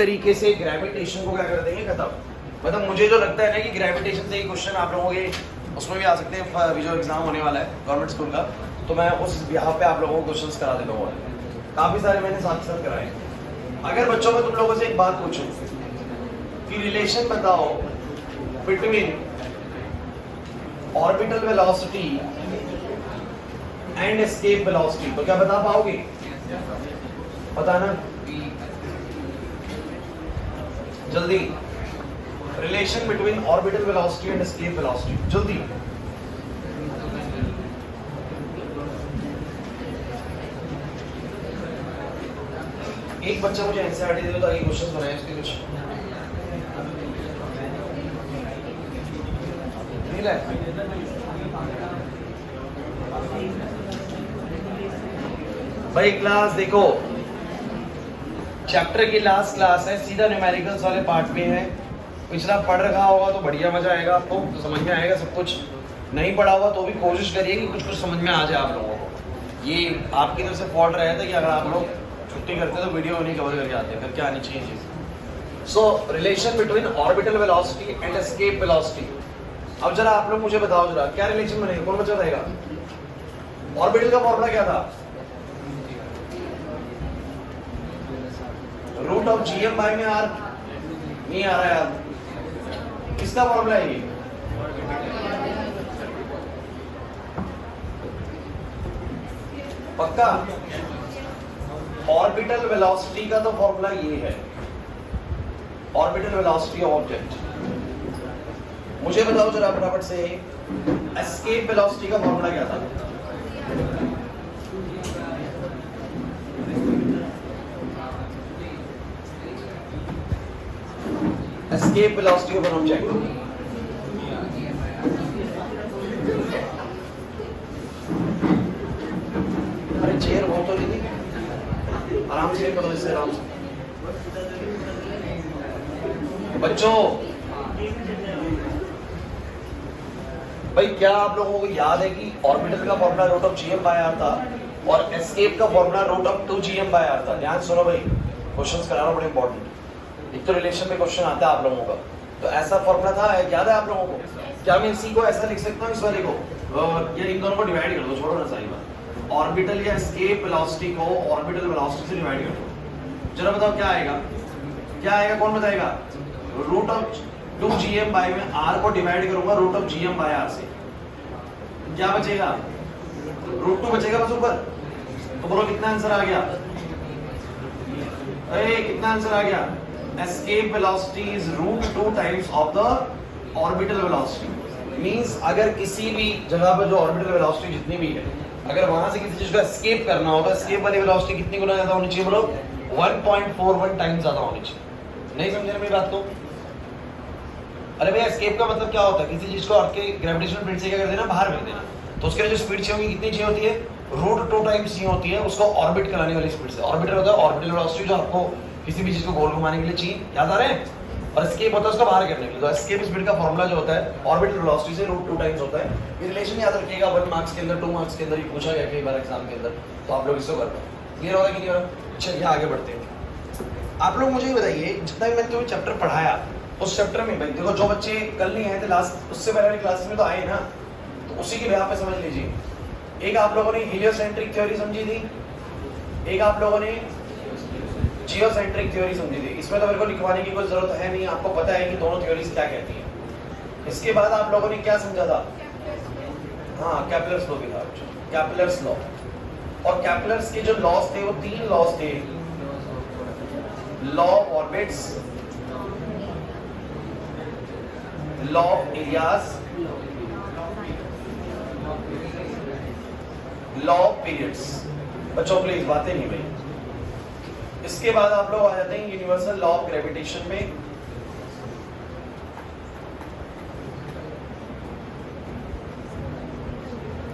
तरीके से ग्रेविटेशन को क्या कर देंगे खत्म। मतलब मुझे जो लगता है ना कि ग्रेविटेशन से ही क्वेश्चन आप लोगों के उसमें भी आ सकते हैं, जो एग्जाम होने वाला है गवर्नमेंट स्कूल का, तो मैं उस यहाँ पे आप लोगों को क्वेश्चंस करा देता हूँ। काफी सारे मैंने साथ साथ कराए। अगर बच्चों में तुम लोगों से एक बात पूछूं कि रिलेशन बताओ between orbital velocity and escape velocity, तो क्या बता पाओगे? बताना जल्दी। Relation between orbital velocity and escape velocity, जल्दी। एक बच्चा मुझे एनसीईआरटी दे दो ताकि क्वेश्चंस बनाए उसके कुछ। मिला है? भाई क्लास देखो, चैप्टर की लास्ट क्लास है, सीधा न्यूमेरिकल्स वाले पार्ट में है। पिछला पढ़ रखा होगा तो बढ़िया मजा आएगा आपको, तो समझ में आएगा सब कुछ। नहीं पढ़ा हुआ तो भी कोशिश करिए कि कुछ कुछ समझ में आ जाए आप लोगों को। ये आपकी तरफ से फॉल्ट रहा था कि अगर आप लोग छुट्टी करते तो वीडियो नहीं कवर करके आते, फिर क्या आनी चाहिए चीज। सो relation between orbital velocity and escape velocity. अब जरा आप लोग मुझे बताओ जरा क्या रिलेशन बनेगा, कौन बच्चा रहेगा? ऑर्बिटल का फॉर्मूला क्या था? रूट ऑफ जीएम बाय में आर। नहीं आ रहा है यार, किसका फॉर्मूला है ये? पक्का? ऑर्बिटल वेलोसिटी का तो फॉर्मूला ये है, ऑर्बिटल वेलोसिटी ऑफ ऑब्जेक्ट। मुझे बताओ जरा फटाफट से, एस्केप वेलोसिटी का फॉर्मूला क्या था? Escape velocity of an object. अरे चेयर बहुत तो नहीं, आराम से करो, इससे आराम से। बच्चों भाई क्या आप लोगों को याद है कि ऑर्बिटल का formula root of GM by R था और एस्केप का formula root of 2gm by R था? ध्यान सुनो भाई, क्वेश्चंस कराना बड़े इंपॉर्टेंट। एक तो रिलेशन में क्वेश्चन आता है आप लोगों का, तो ऐसा फॉर्मूला था, याद है आप लोगों को? क्या मैं इसी को ऐसा लिख सकता हूँ, इस वाले को, ये इन दोनों को डिवाइड कर दो, छोड़ो ना सारी बात। ऑर्बिटल या एस्केप वेलोसिटी को ऑर्बिटल वेलोसिटी से डिवाइड कर दो। जरा बताओ क्या आएगा? क्या आएगा, कौन बताएगा? रूट ऑफ 2gm बाय में r को डिवाइड करूंगा root of gm by r से, क्या बचेगा? रूट 2 बचेगा बस ऊपर। तो बोलो कितना आंसर आ गया? अरे कितना आंसर आ गया? Escape velocity is root 2 times of the orbital velocity. Means अगर किसी भी जगह पर जो ऑर्बिटल वेलोसिटी जितनी भी है, अगर वहां से किसी चीज को एस्केप करना होगा, एस्केप वाली वेलोसिटी कितनी गुना ज्यादा होनी चाहिए? बोलो 1.41 टाइम्स ज्यादा होनी चाहिए। नहीं समझे मेरी बात को? अरे भैया एस्केप का मतलब क्या होता है? किसी चीज को आपके ग्रेविटेशनल फील्ड से क्या कर देना, बाहर कर देना। तो उसके लिए जो स्पीड चाहिए होगी कितनी चाहिए होती है? रूट 2 टाइम्स चाहिए होती है उसको ऑर्बिट कराने वाली स्पीड से। ऑर्बिटर होता है ऑर्बिटल वेलोसिटी, जो आपको किसी भी चीज को गोल घुमाने के लिए चाहिए, याद आ रहे हैं? और एस्केप होता है उसको बाहर करने के लिए। तो एस्केप स्पीड का फॉर्मूला जो होता है ऑर्बिटल वेलोसिटी से रूट 2 टाइम्स होता है। ये रिलेशन याद रखिएगा, 1 मार्क्स के अंदर, 2 मार्क्स के अंदर ये पूछा गया कई बार एग्जाम के अंदर, तो आप लोग इसको कर पाओ। क्लियर होगा कि नहीं होगा? चलिए आगे बढ़ते हैं। आप लोग मुझे बताइए, जितना भी मैंने तुम्हें चैप्टर पढ़ाया उस चैप्टर में, भाई देखो जो बच्चे कल नहीं आए थे लास्ट, उससे पहले वाली क्लास में तो आए ना, तो उसी के बिहाफ पे समझ लीजिए। एक आप लोगों ने हीलियोसेंट्रिक थ्योरी समझी थी, एक आप लोगों ने जियोसेंट्रिक थ्योरी समझी थी। इसमें तो मेरे को लिखवाने की कोई जरूरत है नहीं, आपको पता है कि दोनों थ्योरीज क्या कहती हैं। इसके बाद आप लोगों ने क्या समझा था? हाँ, केपलर्स लॉ भी था, केपलर्स लॉ। और केपलर्स के जो लॉस थे वो 3 लॉस थे। Law of orbits, law of areas, law of periods. बच्चों प्लीज बातें नहीं भाई। इसके बाद आप लोग आ जाते हैं यूनिवर्सल लॉ ऑफ ग्रेविटेशन में।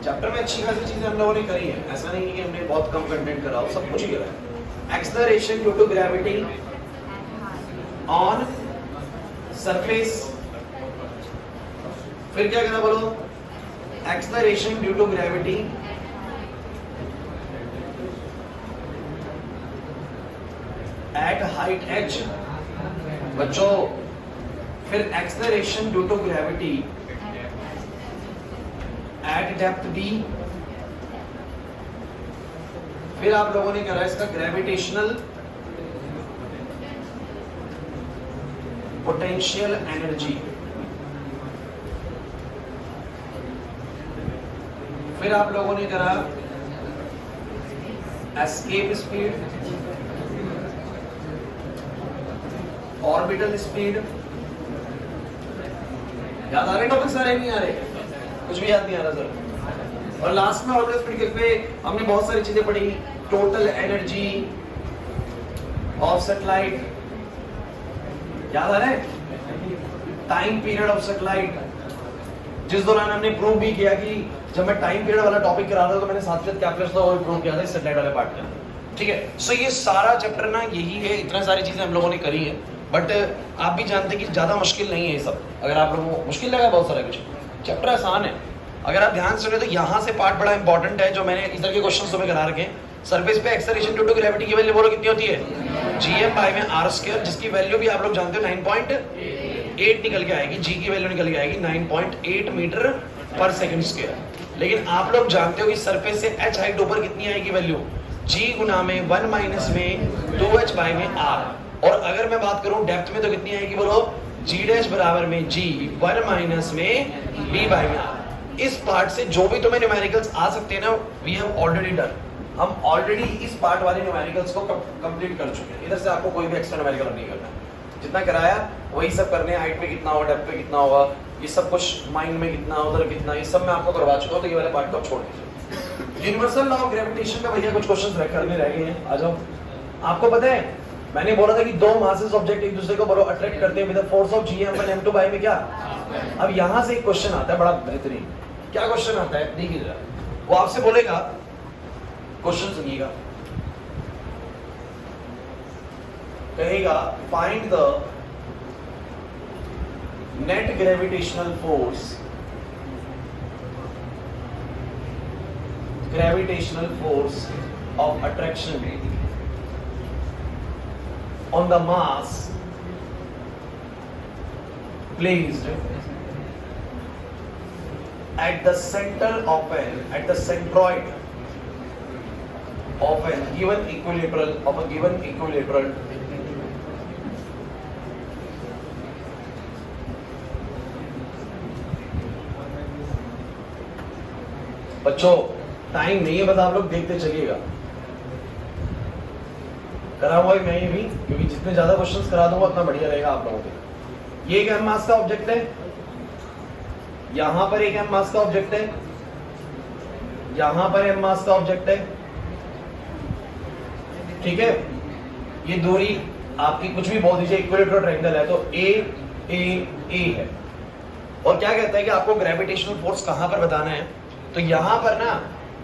चैप्टर में अच्छी खासी चीजें हम लोगों ने करी है, ऐसा नहीं है कि हमने बहुत कम कंटेंट करा हो, सब कुछ ही करा है। Acceleration due to gravity on surface, फिर क्या करा बोलो? Acceleration due to gravity at height h बच्चों फिर acceleration due to gravity at depth D, फिर आप लोगों ने करा इसका ग्रेविटेशनल पोटेंशियल एनर्जी, फिर आप लोगों ने करा एस्केप स्पीड, ऑर्बिटल स्पीड। याद आ रहे टॉपिक सारे? नहीं आ रहे? कुछ भी याद नहीं आ रहा सर? और लास्ट में ऑर्बिटल स्पीड पे हमने बहुत सारी चीजें पढ़ी, टोटल एनर्जी ऑफ सैटेलाइट, याद आ रहा है? टाइम पीरियड ऑफ सैटेलाइट, जिस दौरान हमने प्रूव भी किया कि जब मैं टाइम पीरियड वाला टॉपिक करा रहा था तो मैंने साथ साथ कैलकुलस था वो प्रूव किया था इस सैटेलाइट वाले पार्ट का। ठीक है, सो ये सारा चैप्टर ना यही है, इतना सारी चीजें हम लोगों ने करी है, बट आप भी जानते हैं कि ज्यादा मुश्किल नहीं है ये सब। अगर आप लोगों को मुश्किल लगा बहुत सारा कुछ, चैप्टर आसान है। अगर आप ध्यान सुने तो यहाँ से पार्ट बड़ा इंपॉर्टेंट है, जो मैंने इधर के क्वेश्चन तुम्हें करा रखे हैं। सरफेस पे एक्सेलरेशन ड्यू टू ग्रेविटी की वैल्यू बोलो कितनी होती है? जीएम बाय में आर स्क्वायर, जिसकी वैल्यू भी आप लोग जानते हो 9.8 निकल के आएगी, जी की वैल्यू निकल के आएगी 9.8 मीटर पर सेकंड स्क्वायर। लेकिन आप लोग जानते हो कि सरफेस से एच हाइट ऊपर कितनी आएगी वैल्यू? जी गुना में 1 माइनस में 2h बाय में आर। और अगर मैं बात करूं डेप्थ में तो कितनी आएगी बोलो? जी डैश बराबर में जी 1 माइनस में बी बाय में आर। इस पार्ट से जो भी तुम्हें न्यूमेरिकल्स आ सकते हैं ना, वी हैव ऑलरेडी डन। हम ऑलरेडी इस पार्ट वाले न्यूमेरिकल्स को कंप्लीट कर चुके हैं। इधर से आपको कोई भी एक्स्ट्रा न्यूमेरिकल नहीं करना, जितना कराया वही सब करने हैं। हाइट पे कितना होगा, डेप्थ पे कितना होगा, ये सब कुछ माइंड में कितना, उधर कितना, ये सब मैं आपको करवा चुका हूं। तो ये वाले पार्ट को छोड़ दीजिए। यूनिवर्सल लॉ ऑफ ग्रेविटेशन में भैया कुछ क्वेश्चंस करने रह गए हैं, आ जाओ। आपको पता है मैंने बोला था कि दो मासेस ऑब्जेक्ट एक दूसरे को बड़ा अट्रैक्ट करते हैं with the force of gm/m2 by में क्या। अब यहां से एक क्वेश्चन आता है बड़ा बेहतरीन। क्या क्वेश्चन आता है देखिए जरा, वो आपसे बोलेगा, क्वेश्चन सुनिएगा, कहेगा find the net gravitational force of attraction on the mass placed at the center of at the centroid of a given equilateral बच्चों टाइम नहीं है, बस आप लोग देखते चलिएगा। करा हुआ मैं ये भी, क्योंकि जितने ज्यादा क्वेश्चंस करा दूंगा उतना बढ़िया रहेगा आप लोगों के लिए। ये एक एम मास का ऑब्जेक्ट है, यहां पर एक एम मास का ऑब्जेक्ट है, यहां पर एम मास का ऑब्जेक्ट है। ठीक है, ये दूरी आपकी कुछ भी बोल दीजिए, इक्विलेटरल ट्रायंगल है तो ए है। और क्या कहता है कि आपको ग्रेविटेशनल फोर्स कहां पर बताना है, तो यहां पर ना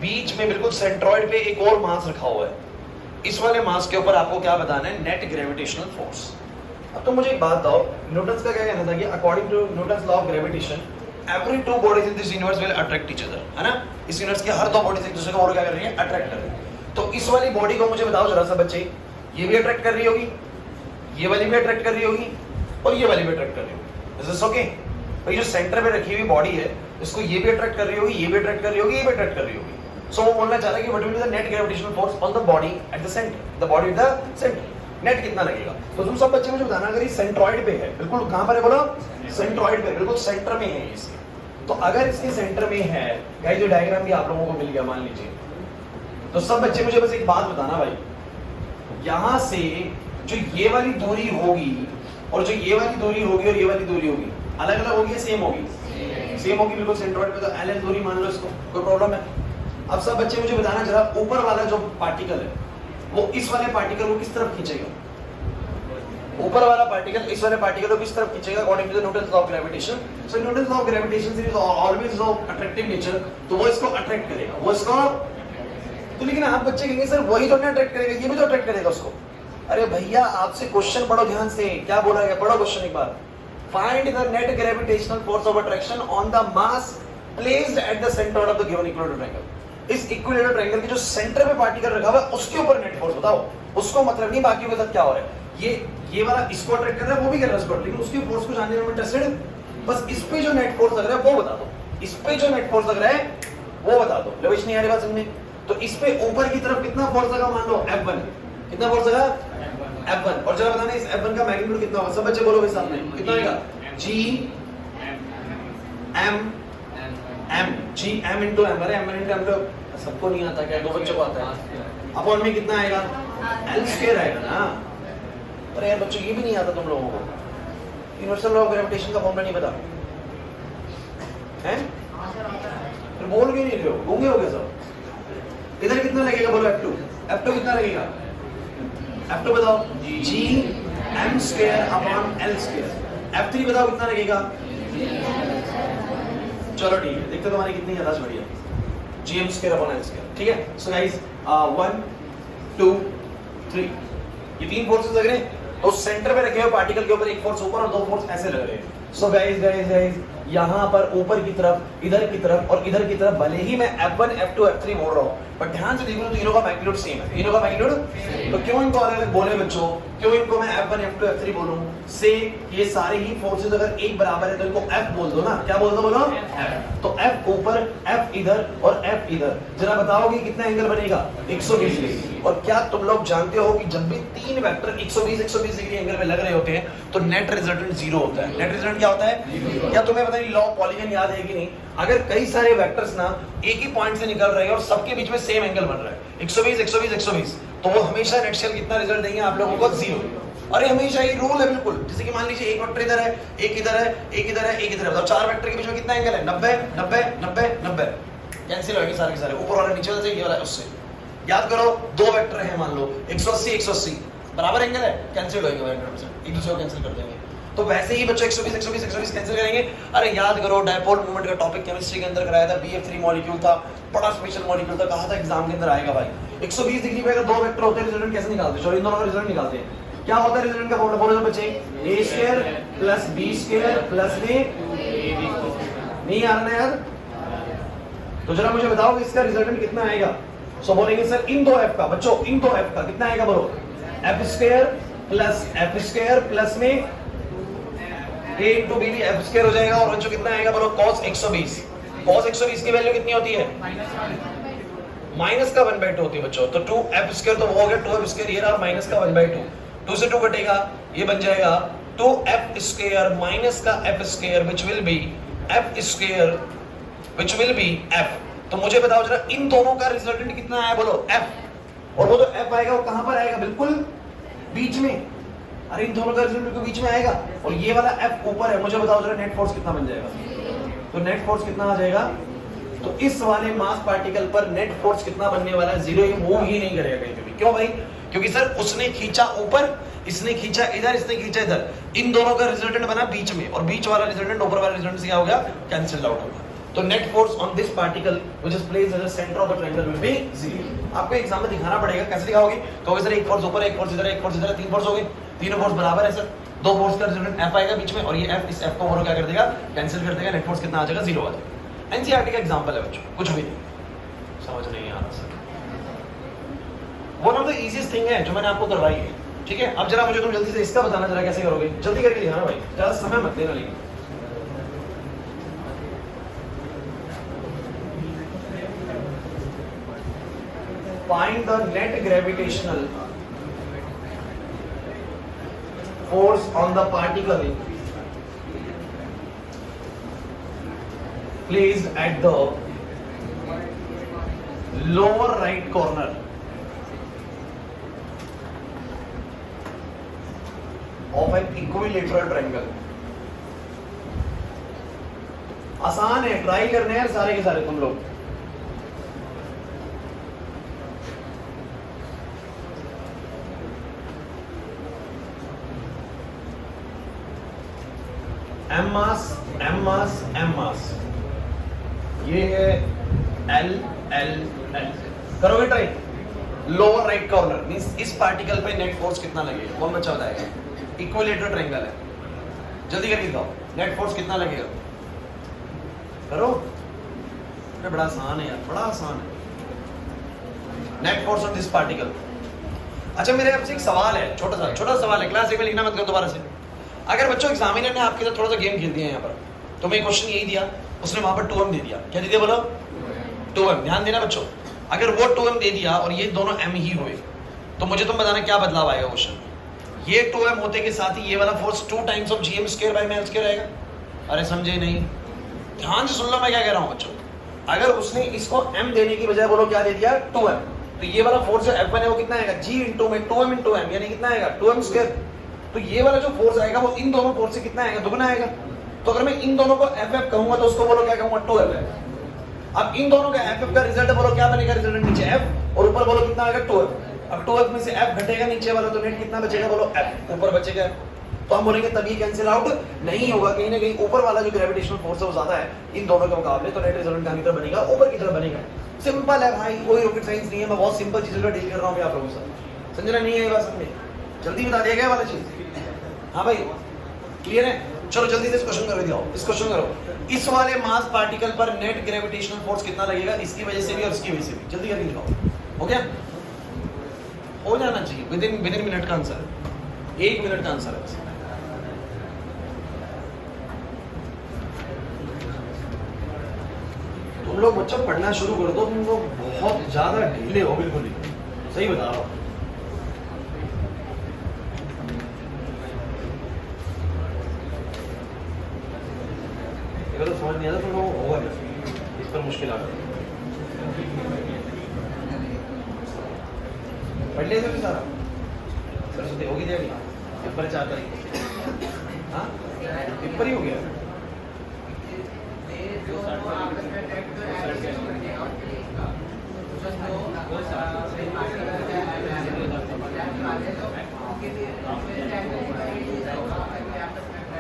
बीच में बिल्कुल सेंट्रॉइड पे एक और मास रखा हुआ है। इस वाले मास के ऊपर आपको क्या बताना है? Net gravitational force. अब तो मुझे एक बात बताओ, न्यूटन्स का क्या कहना था कि according to Newton's law of gravitation every two bodies in this universe will attract each other, है ना? इस यूनिवर्स के हर दो बॉडीज एक दूसरे को और क्या कर रही है? अट्रैक्ट कर रही है। तो इस वाली बॉडी को मुझे बताओ जरा सा बच्चे, ये भी अट्रैक्ट कर रही होगी, ये वाली भी अट्रैक्ट कर रही होगी और ये वाली भी अट्रैक्ट कर रही होगी। Is this okay? भाई जो सेंटर में रखी हुई बॉडी है इसको ये भी अट्रैक्ट कर रही होगी, ये भी अट्रैक्ट कर रही होगी, ये भी अट्रैक्ट कर रही होगी। सो वो बोलना चाह रहा है कि what will be the net gravitational force on the body at the centre, the body at the centre, net कितना लगेगा। तो तुम सब बच्चे मुझे बताना, अगर ये सेंट्रॉइड पे है, बिल्कुल कहां पर है बोलो? सेंट्रॉइड पे, बिल्कुल सेंटर में है इसके। तो अगर इसके सेंटर में है, गाइस जो डायग्राम भी आप लोगों को मिल गया मान लीजिए, तो सब बच्चे मुझे बस एक बात बताना भाई, यहां से जो ये वाली दूरी होगी और जो ये वाली दूरी होगी और ये वाली दूरी होगी, अलग अलग होगी या सेम होगी? सेम होगी, बिल्कुल सेंट्रॉइड पे। तो एल दूरी मान लो इसको, कोई प्रॉब्लम है? अब सब बच्चे मुझे बताना जरा, ऊपर वाला जो पार्टिकल है वो इस वाले पार्टिकल को किस तरफ खींचेगा? ऊपर वाला पार्टिकल इस वाले पार्टिकल को किस तरफ खींचेगा according to the Newton's law of gravitation. So Newton's law of gravitation is always of attractive nature, तो वो इसको अट्रैक्ट करेगा, वो इसको। तो लेकिन आप बच्चे कहेंगे सर वही तो नहीं अट्रैक्ट करेगा, ये भी तो अट्रैक्ट करेगा उसको। अरे भैया आपसे क्वेश्चन पढ़ो ध्यान से, क्या बोला गया, पढ़ो क्वेश्चन एक बार। Find the net gravitational force of attraction on the mass placed at the center of the given equilateral triangle. इस इक्विलेटरल ट्रायंगल के जो सेंटर में पार्टिकल रखा हुआ है उसके ऊपर नेट फोर्स बताओ। उसको मतलब नहीं बाकी के साथ क्या हो रहा है। ये वाला इसको अट्रैक्ट कर रहा है, वो भी कर रहा है इसको, लेकिन उसकी फोर्स को जानने में इंटरेस्टेड, बस इस पे जो नेट फोर्स लग रहा है वो बता दो, इस पे जो नेट फोर्स लग रहा है वो बता दो। लेविश नहीं आ रही बात समझ में? तो इस पे ऊपर की तरफ कितना फोर्स लगा, मान लो F1, कितना फोर्स लगा F1, और जरा बताना इस F1 का मैग्नीट्यूड कितना होगा, सब बच्चे बोलो भाई सामने, कितना होगा? G M M G M into M, अरे M into M तो सबको नहीं आता क्या, दो बच्चों को आता है, अपॉन में कितना आएगा L स्क्वायर आएगा ना। अरे यार बच्चों ये भी नहीं आता तुम लोगों को, यूनिवर्सल लॉ ऑफ ग्रेविटेशन का फॉर्मूला नहीं पता है, फिर बोल भी नहीं रहे हो, गूंगे हो गए सब। इधर कितना लगेगा बोलो F2, F2 कितना लगेगा, F2 बताओ G M square upon L square, F3 बताओ कितना लगेगा, चलो ठीक है, देखते तुम्हारी कितनी यादाश्त बढ़िया, G M square upon L square, ठीक है। सो गाइस 1 2 3 ये तीन फोर्सेस लग रहे हैं, तो सेंटर पे रखे हुए पार्टिकल के ऊपर एक फोर्स ऊपर और दो फोर्स ऐसे लग रहे हैं। सो गाइस यहाँ पर ऊपर की तरफ, इधर की तरफ और इधर की तरफ, भले ही मैं F1 F2 F3 बोल रहा हूँ, पर ध्यान से देखो तीनों का मैग्नीट्यूड सेम है, तीनों का मैग्नीट्यूड, तो क्यों इनको अलग अलग बोले बच्चों, क्यों इनको मैं F1 F2 F3 बोलूं, से ये सारे ही फोर्सेस अगर एक बराबर है तो इनको F बोल दो ना, क्या बोल दो बोलो F, तो F ऊपर F इधर और F इधर, जरा बताओगे कितना एंगल बनेगा 120 डिग्री। और क्या तुम लोग जानते हो कि जब भी तीन वेक्टर 120 डिग्री एंगल में लग रहे होते हैं तो नेट रिजल्टेंट जीरो होता है। नेट रिजल्टेंट क्या होता है, क्या तुम्हें पता नहीं लॉ ऑफ पॉलीगन याद है कि नहीं, अगर कई सारे वेक्टर्स ना एक ही पॉइंट से निकल रहे हैं और सबके बीच में सेम एंगल बन रहा है 120 तो वो हमेशा नेट शेल कितना रिजल्ट देंगे आप लोगों को, जीरो। अरे हमेशा ये रूल है बिल्कुल, जैसे कि मान लीजिए एक वेक्टर इधर है, एक इधर है, एक इधर है, एक इधर है, मतलब चार वेक्टर के बीच में कितना एंगल है 90 90 90 90, कैंसिल होंगे सारे के सारे, ऊपर वाला नीचे वाला ये वाला उससे। याद करो दो वेक्टर है मान लो 180 180 बराबर एंगल है, कैंसिल होंगे एक दूसरे को कैंसिल कर देंगे। तो वैसे ही बच्चों 120 कैंसिल करेंगे। अरे याद करो डायपोल मोमेंट का टॉपिक केमिस्ट्री के अंदर कराया था, BF3 मॉलिक्यूल था, बड़ा स्पेशल मॉलिक्यूल था, कहा था एग्जाम के अंदर आएगा भाई। 120 डिग्री पे अगर दो वेक्टर होते हैं रिजल्ट कैसे निकालते हैं, इन दोनों का रिजल्ट निकालते हैं, क्या होता है रिजल्ट का फॉर्मूला बोलो बच्चे, a square plus b square plus में नहीं आ रहा ना यार, तो जरा मुझे बताओ इसका रिजल्टेंट कितना आएगा। सो बोलेंगे सर इन दो f का, बच्चों इन दो f का कितना आएगा बोलो, f स्क्वायर प्लस में a into b भी f स्क्वायर हो जाएगा, और बच्चों कितना आएगा बोलो cos 120 की वैल्यू कितनी होती है, माइनस का 1/2 होती है बच्चों, तो 2f स्क्वायर तो वो हो गया 2f स्क्वायर ये रहा, माइनस का 1/2, 2 से 2 कटेगा, ये बन जाएगा 2f स्क्वायर माइनस का f square which will be f square which will be f। तो मुझे बताओ जरा इन दोनों का रिजल्टेंट कितना आया बोलो f, और वो जो f आएगा वो कहां पर आएगा, बिल्कुल बीच में। अरे इन दोनों का रिजल्टेंट बीच में आएगा, और ये वाला f ऊपर है, मुझे बताओ जरा नेट फोर्स कितना बन जाएगा, तो नेट फोर्स कितना आ जाएगा, तो इस वाले मास पार्टिकल पर नेट फोर्स कितना बनने वाला है, जीरो, ये मूव ही नहीं करेगा कहीं भी। क्यों भाई, क्योंकि सर उसने खींचा ऊपर, इसने खींचा इधर, इसने खींचा इधर, इन दोनों का रिजल्टेंट बना बीच में, और बीच वाला रिजल्टेंट ऊपर वाला रिजल्टेंट से क्या हो गया, कैंसिल आउट होगा। तो net force on this particle which is placed as the centre of the triangle will be zero. आपको एग्जाम में दिखाना पड़ेगा, कैसे दिखाओगे, तो सर एक फोर्स ऊपर, एक फोर्स इधर, एक फोर्स इधर, तीन फोर्स हो गए, तीनों फोर्स बराबर है सर, दो फोर्स का रिजल्टेंट f आएगा बीच में, और ये f इस f को और क्या कर देगा, कैंसिल कर देगा, नेट फोर्स कितना आ जाएगा, जीरो आ जाएगा। एनसीईआरटी का एग्जांपल है बच्चों, कुछ भी नहीं समझ नहीं आ रहा sir, one of the easiest thing है जो मैंने आपको करवाई है, ठीक है। अब जरा मुझे तुम जल्दी से इसका बताना, जरा कैसे करोगे, जल्दी करके दिखाना भाई, ज्यादा समय मत देना। लेकिन find the net gravitational force on the particle placed at the lower right corner of an equilateral triangle। आसान है, ट्राई करने हैं सारे के सारे तुम लोग। m मास, ये है L L L, करोगे try. Lower right corner means इस पार्टिकल पे नेट फोर्स कितना लगेगा, कौन बच्चा बताएगा, इक्विलेटरल ट्रायंगल है, जल्दी करके बताओ नेट फोर्स कितना लगेगा, करो, ये बड़ा आसान है यार, बड़ा आसान है। Net force on this particle, अच्छा मेरे आपसे एक सवाल है, छोटा सवाल है, क्लास 1 में लिखना मत करो दोबारा से। अगर बच्चों एग्जामिनर ने आपके साथ थोड़ा सा गेम खेल दिया यहाँ पर, तो मैं क्वेश्चन यही दिया, उसने वहां पर 2m दे दिया, क्या दे दिया बोलो 2m, ध्यान देना बच्चों। अगर वो 2m दे दिया और ये दोनों m ही हुए, तो मुझे तुम बताना क्या बदलाव आएगा क्वेश्चन में। ये 2m होते के साथ ही ये वाला force 2 times of gm square bye m square आएगा। अरे समझे नहीं, ध्यान से सुन लो मैं क्या कह रहा हूँ बच्चों। अगर उसने इसको m देने की बजाय बोलो क्या दे दिया 2m, तो ये वाला फोर्स जो F1 है वो कितना आएगा g इंटू में 2m इंटू m, यानी कितना आएगा 2m स्क्वायर। तो ये वाला जो फोर्स आएगा वो इन दोनों फोर्स से कितना आएगा, दुगना आएगा। तो अगर मैं इन दोनों को FF कहूंगा तो उसको बोलो क्या कहूंगा 2F। अब इन दोनों का FF का रिजल्ट बोलो क्या बनेगा, रिजल्ट नीचे F और ऊपर बोलो कितना आएगा 2F। अब 2F में से F घटेगा नीचे वाला, तो नेट कितना बचेगा बोलो F, ऊपर बचेगा F। तो हम बोलेंगे तभी कैंसिल आउट नहीं होगा, कहीं ना कहीं ऊपर वाला जो ग्रेविटेशनल फोर्स है वो ज्यादा है इन दोनों के मुकाबले, तो नेट रिजल्ट कहां की तरफ बनेगा, ऊपर की तरफ बनेगा। सिंपल है भाई, कोई रॉकेट साइंस नहीं है, मैं बहुत सिंपल चीजों का डील कर रहा हूँ आप लोगों से। समझना नहीं है ये बात, समझे जल्दी बता दिया गया वाला चीज। हाँ भाई क्लियर है, चलो जल्दी से इस क्वेश्चन कर दिया। इस क्वेश्चन करो, इस वाले मास पार्टिकल पर नेट ग्रेविटेशनल फोर्स कितना लगेगा, इसकी वजह से भी और इसकी वजह से भी। जल्दी करके दिखाओ, हो गया, हो जाना चाहिए विदिन मिनट का आंसर, 1 मिनट का आंसर है। तुम लोग बच्चों पढ़ना शुरू कर दो, तुम लोग बहुत ज्यादा ढीले हो, बिल्कुल ही सही बता रहा हूँ। तो समझ नहीं आता तो होगा इस पर मुश्किल आ गई। पढ़ लिया था सारा, सरस्वती होगी देवी पेपर 4 तारीख, हाँ पेपर ही हो गया।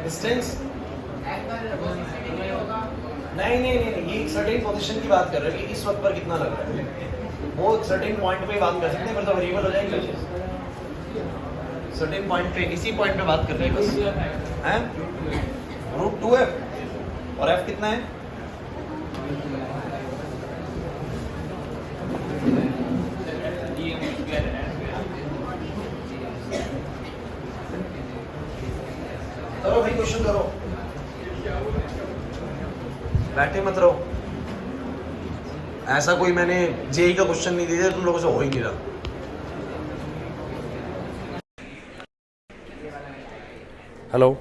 डिस्टेंस नहीं, ये एक सर्टेन पोजीशन की बात कर रहे हैं कि इस वक्त पर कितना लग रहा है, वो सर्टेन पॉइंट पे बात कर सकते हैं, पर तो वेरिएबल हो जाएगी सर्टेन पॉइंट पे, इसी पॉइंट पे बात कर रहे हैं बस, हैं √2f और f कितना है, करो भाई क्वेश्चन करो, बैठे मत रहो। ऐसा कोई मैंने जेई का क्वेश्चन नहीं दिया तुम लोगों से हो ही नहीं रहा। हेलो,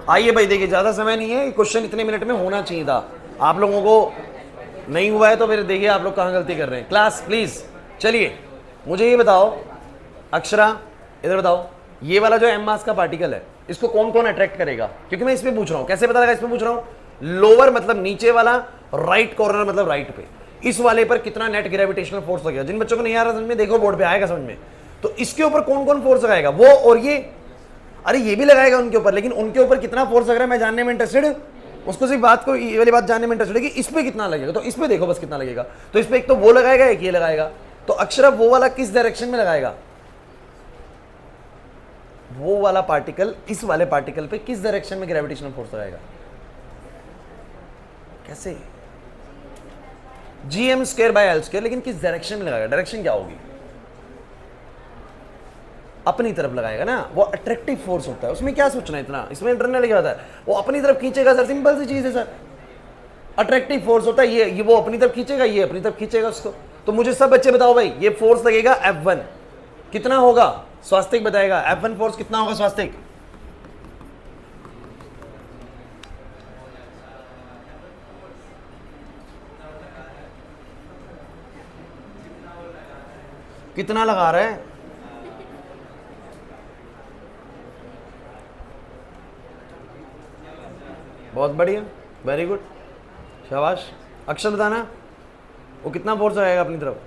आइए भाई, देखिए ज्यादा समय नहीं है, क्वेश्चन इतने मिनट में होना चाहिए था। आप लोगों को नहीं हुआ है तो फिर देखिए आप लोग कहाँ गलती कर रहे हैं। क्लास प्लीज, चलिए मुझे ये बताओ, अक्षरा इधर बताओ, ये वाला जो एम मास का पार्टिकल है इसको कौन कौन अट्रैक्ट करेगा, क्योंकि मैं इस पे पूछ रहा हूं, कैसे पता लगा इस पे पूछ रहा हूं, लोअर मतलब नीचे वाला, राइट कॉर्नर मतलब राइट पे, इस वाले पर कितना नेट ग्रेविटेशनल फोर्स लगेगा। जिन बच्चों को नहीं आ रहा समझ में, देखो बोर्ड पे आएगा समझ में। तो इसके ऊपर कौन कौन फोर्स लगाएगा, वो और ये, अरे ये भी लगाएगा उनके ऊपर, लेकिन उनके ऊपर कितना फोर्स लग रहा है मैं जानने में इंटरेस्टेड, उसको सिर्फ बात को ये वाली बात जानने में इंटरेस्टेड है कि इस पे कितना लगेगा। तो इस पे देखो बस कितना लगेगा, तो इस पे एक तो वो लगाएगा एक ये लगाएगा। तो अक्षरा वो वाला किस डायरेक्शन में लगाएगा, वो वाला पार्टिकल इस वाले पार्टिकल पे किस डायरेक्शन में ग्रेविटेशनल फोर्स लगाएगा, कैसे, gm² बाय l², लेकिन किस डायरेक्शन में लगाएगा, डायरेक्शन क्या होगी, अपनी तरफ लगाएगा ना। वो अट्रैक्टिव फोर्स होता है, उसमें क्या सोचना है इतना, इसमें इंटरनल क्या होता है, वो अपनी तरफ खींचेगा सर, सिंपल सी चीज है सर, अट्रैक्टिव फोर्स होता है ये वो अपनी तरफ खींचेगा, ये अपनी तरफ खींचेगा उसको। तो मुझे सब बच्चे बताओ भाई, ये फोर्स लगेगा F1 कितना होगा, स्वास्तिक बताएगा F1 फोर्स कितना होगा, स्वास्तिक कितना लगा रहा है, बहुत बढ़िया, वेरी गुड, शाबाश। अक्षर बताना वो कितना फोर्स आएगा अपनी तरफ,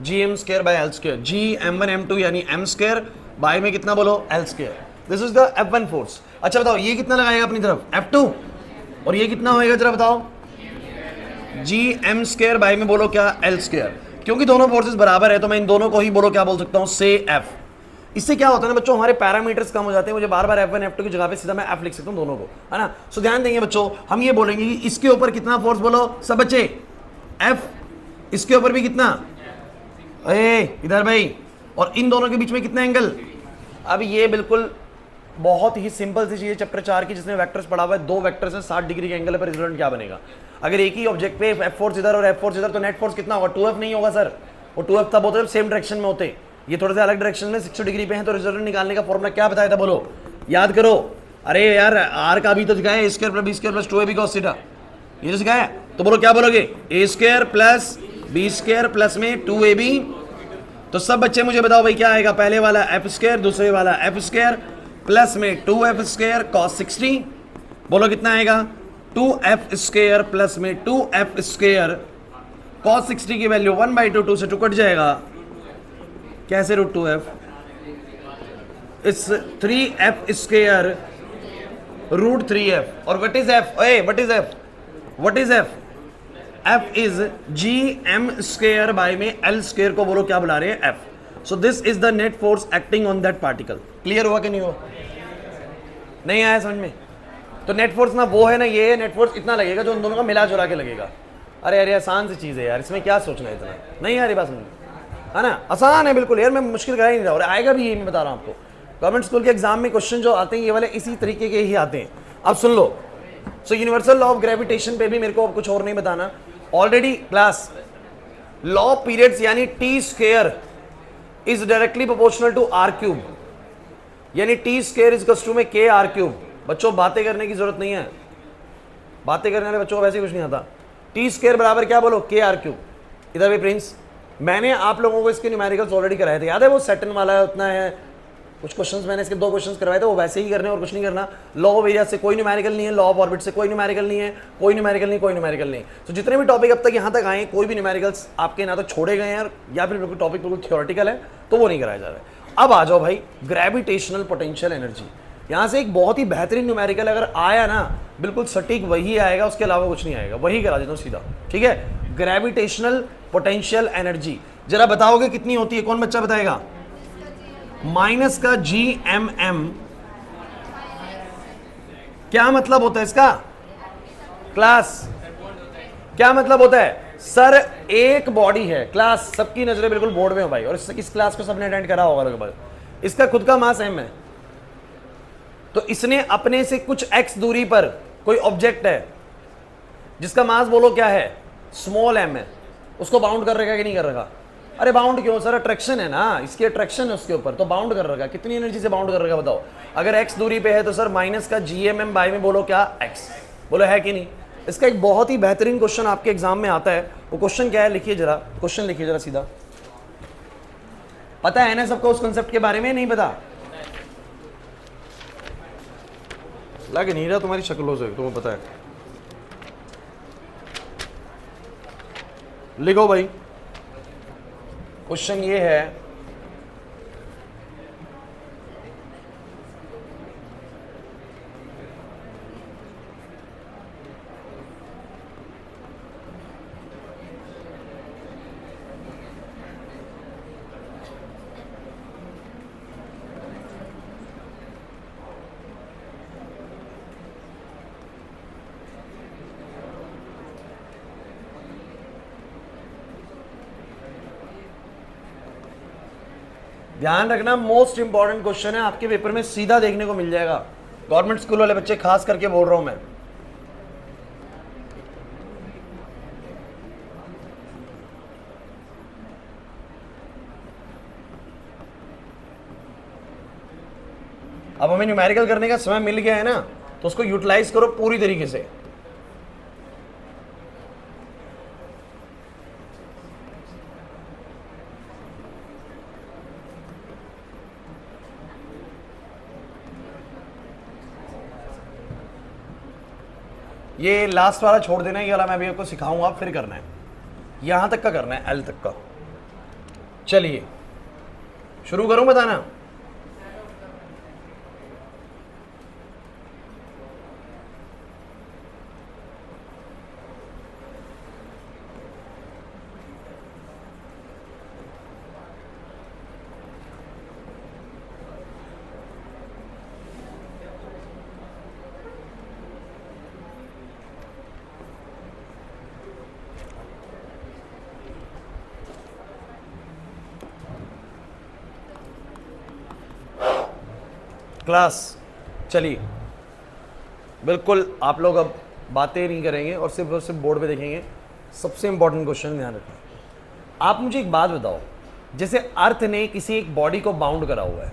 gm² bye l², gm1 m2 यानी m² बाय में कितना बोलो l², this is the F1 force. अच्छा बताओ ये कितना लगाएगा अपनी तरफ F2, और ये कितना होएगा जरा बताओ, gm² बाय में बोलो क्या l², क्योंकि दोनों फोर्सेस बराबर है तो मैं इन दोनों को ही बोलो क्या बोल सकता हूं, से F। इससे क्या होता है ना बच्चों, हमारे पैरामीटर्स कम हो जाते हैं, मुझे बार बार F1 F2 की जगह पे सीधा मैं F लिख सकता हूँ दोनों को, है ना। सो ध्यान देंगे बच्चों, हम ये बोलेंगे कि इसके ऊपर कितना फोर्स, बोलो सब बच्चे, F, इसके ऊपर भी कितना, इधर भाई, और इन दोनों के बीच में कितना एंगल। अब ये बिल्कुल बहुत ही सिंपल सी चीज है चैप्टर 4 की, जिसने वेक्टर्स पढ़ा हुआ है, दो वेक्टर्स हैं 60 डिग्री के एंगल पर, रिजल्ट क्या बनेगा। अगर एक ही ऑब्जेक्ट पे F फोर्स इधर और F फोर्स इधर, तो नेट फोर्स कितना होगा, 2F नहीं होगा सर, वो 2F तब होता है सेम डायरेक्शन में होते, ये थोड़े से अलग डायरेक्शन में 60 डिग्री पे हैं, तो रिजल्ट निकालने का फॉर्मूला क्या बताया था, बोलो याद करो। अरे यार आर का भी तो दिखाया, A square plus B square plus 2ab cos theta, ये तो सिखाया, तो बोलो क्या बोलोगे, A square plus B square plus में 2ab। तो सब बच्चे मुझे बताओ भाई क्या आएगा, पहले वाला F स्क्वायर, दूसरे वाला F स्क्वायर प्लस में 2F स्क्वायर cos 60, बोलो कितना आएगा, 2F स्क्वायर प्लस में 2F स्क्वायर cos 60 की वैल्यू 1/2, 2 से 2 कट जाएगा, कैसे √2F, इस 3F स्क्वायर √3F, और what is F, what is F, what is F, F is GM square by में L स्क्वायर को बोलो क्या बुला रहे हैं, F। So this is the net force acting on that particle. Clear हुआ कि नहीं हुआ, नहीं आया समझ में। तो नेट फोर्स ना वो है ना ये, नेट फोर्स इतना लगेगा जो उन दोनों का मिला जुला के लगेगा। अरे अरे आसान सी चीज़ है यार, इसमें क्या सोचना है इतना, नहीं यार ये बात समझ, है ना, आसान है बिल्कुल यार, मैं मुश्किल करा ही नहीं रहा, और आएगा भी ये मैं बता रहा हूँ आपको। गवर्नमेंट स्कूल के एग्जाम में क्वेश्चन जो आते हैं ये वाले इसी तरीके के ही आते हैं। अब सुन लो, so universal law of gravitation पे भी मेरे को अब कुछ और नहीं बताना, already class law of periods यानी T square is directly proportional to R cube, यानी टी स्क्वायर इज टू में के आर क्यूब। बच्चों बातें करने की जरूरत नहीं है, बातें करने वाले बच्चों को वैसे कुछ नहीं आता। टी स्क्वायर बराबर क्या बोलो, के आर क्यूब। इधर भी प्रिंस, मैंने आप लोगों को इसके न्यूमेरिकल्स ऑलरेडी कराए थे, याद है, वो सेटन वाला उतना है, कुछ क्वेश्चंस मैंने इसके 2 क्वेश्चंस करवाए थे, वो वैसे ही करने और कुछ नहीं करना। लॉ ऑफ एरिया से कोई न्यूमेरिकल नहीं है, लॉ ऑफ ऑर्बिट से कोई न्यूमेरिकल नहीं है, कोई न्यूमेरिकल नहीं, कोई न्यूमेरिकल नहीं। तो जितने भी टॉपिक अब तक यहाँ तक आए, कोई भी न्यूमेरिकल्स आपके ना तो छोड़े गए हैं या फिर बिल्कुल टॉपिक बिल्कुल थियोरेटिकल है, तो वो नहीं कराया जा रहा है। अब आ जाओ भाई, ग्रेविटेशनल पोटेंशियल एनर्जी, यहाँ से एक बहुत ही बेहतरीन न्यूमेरिकल अगर आया ना, बिल्कुल सटीक वही आएगा, उसके अलावा कुछ नहीं आएगा, वही करा देता हूँ सीधा, ठीक है। ग्रेविटेशनल पोटेंशियल एनर्जी जरा बताओगे कितनी होती है, कौन बच्चा बताएगा, माइनस का GMM, क्या मतलब होता है इसका क्लास, क्या मतलब होता है सर, एक बॉडी है क्लास, सबकी नजरें बिल्कुल बोर्ड में हो भाई, और इस क्लास को सबने अटेंड करा होगा लगभग, इसका खुद का मास m है, तो इसने अपने से कुछ x दूरी पर कोई ऑब्जेक्ट है जिसका मास बोलो क्या है, स्मॉल m है, उसको बाउंड कर रखा कि नहीं कर रखा, अरे बाउंड क्यों सर, अट्रैक्शन है ना, इसकी अट्रैक्शन है उसके ऊपर, तो बाउंड कर रखा, कितनी एनर्जी से बाउंड कर रखा बताओ। अगर x दूरी पे है तो सर माइनस का GMM बाय में बोलो क्या, x, बोलो है कि नहीं। इसका एक बहुत ही बेहतरीन क्वेश्चन आपके एग्जाम में आता है, वो क्वेश्चन क्या है, लिखिए जरा, क्वेश्चन लिखिए जरा सीधा, पता है ना सबको उस कॉन्सेप्ट के बारे में, नहीं पता, लग नहीं रहा तुम्हारी शक्लों से, तुम्हें पता है, लिखो भाई। क्वेश्चन ये है, ध्यान रखना मोस्ट इंपॉर्टेंट क्वेश्चन है, आपके पेपर में सीधा देखने को मिल जाएगा, गवर्नमेंट स्कूल वाले बच्चे खास करके बोल रहा हूं मैं। अब हमें न्यूमेरिकल करने का समय मिल गया है ना, तो उसको यूटिलाइज करो पूरी तरीके से। ये लास्ट वाला छोड़ देना, ये वाला मैं भी आपको सिखाऊंगा, फिर करना है, यहां तक का करना है, एल तक का। चलिए शुरू करूं बताना, क्लास चलिए, बिल्कुल आप लोग अब बातें नहीं करेंगे और सिर्फ बोर्ड पे देखेंगे। सबसे इंपॉर्टेंट क्वेश्चन ध्यान रखना। आप मुझे एक बात बताओ, जैसे अर्थ ने किसी एक बॉडी को बाउंड करा हुआ है,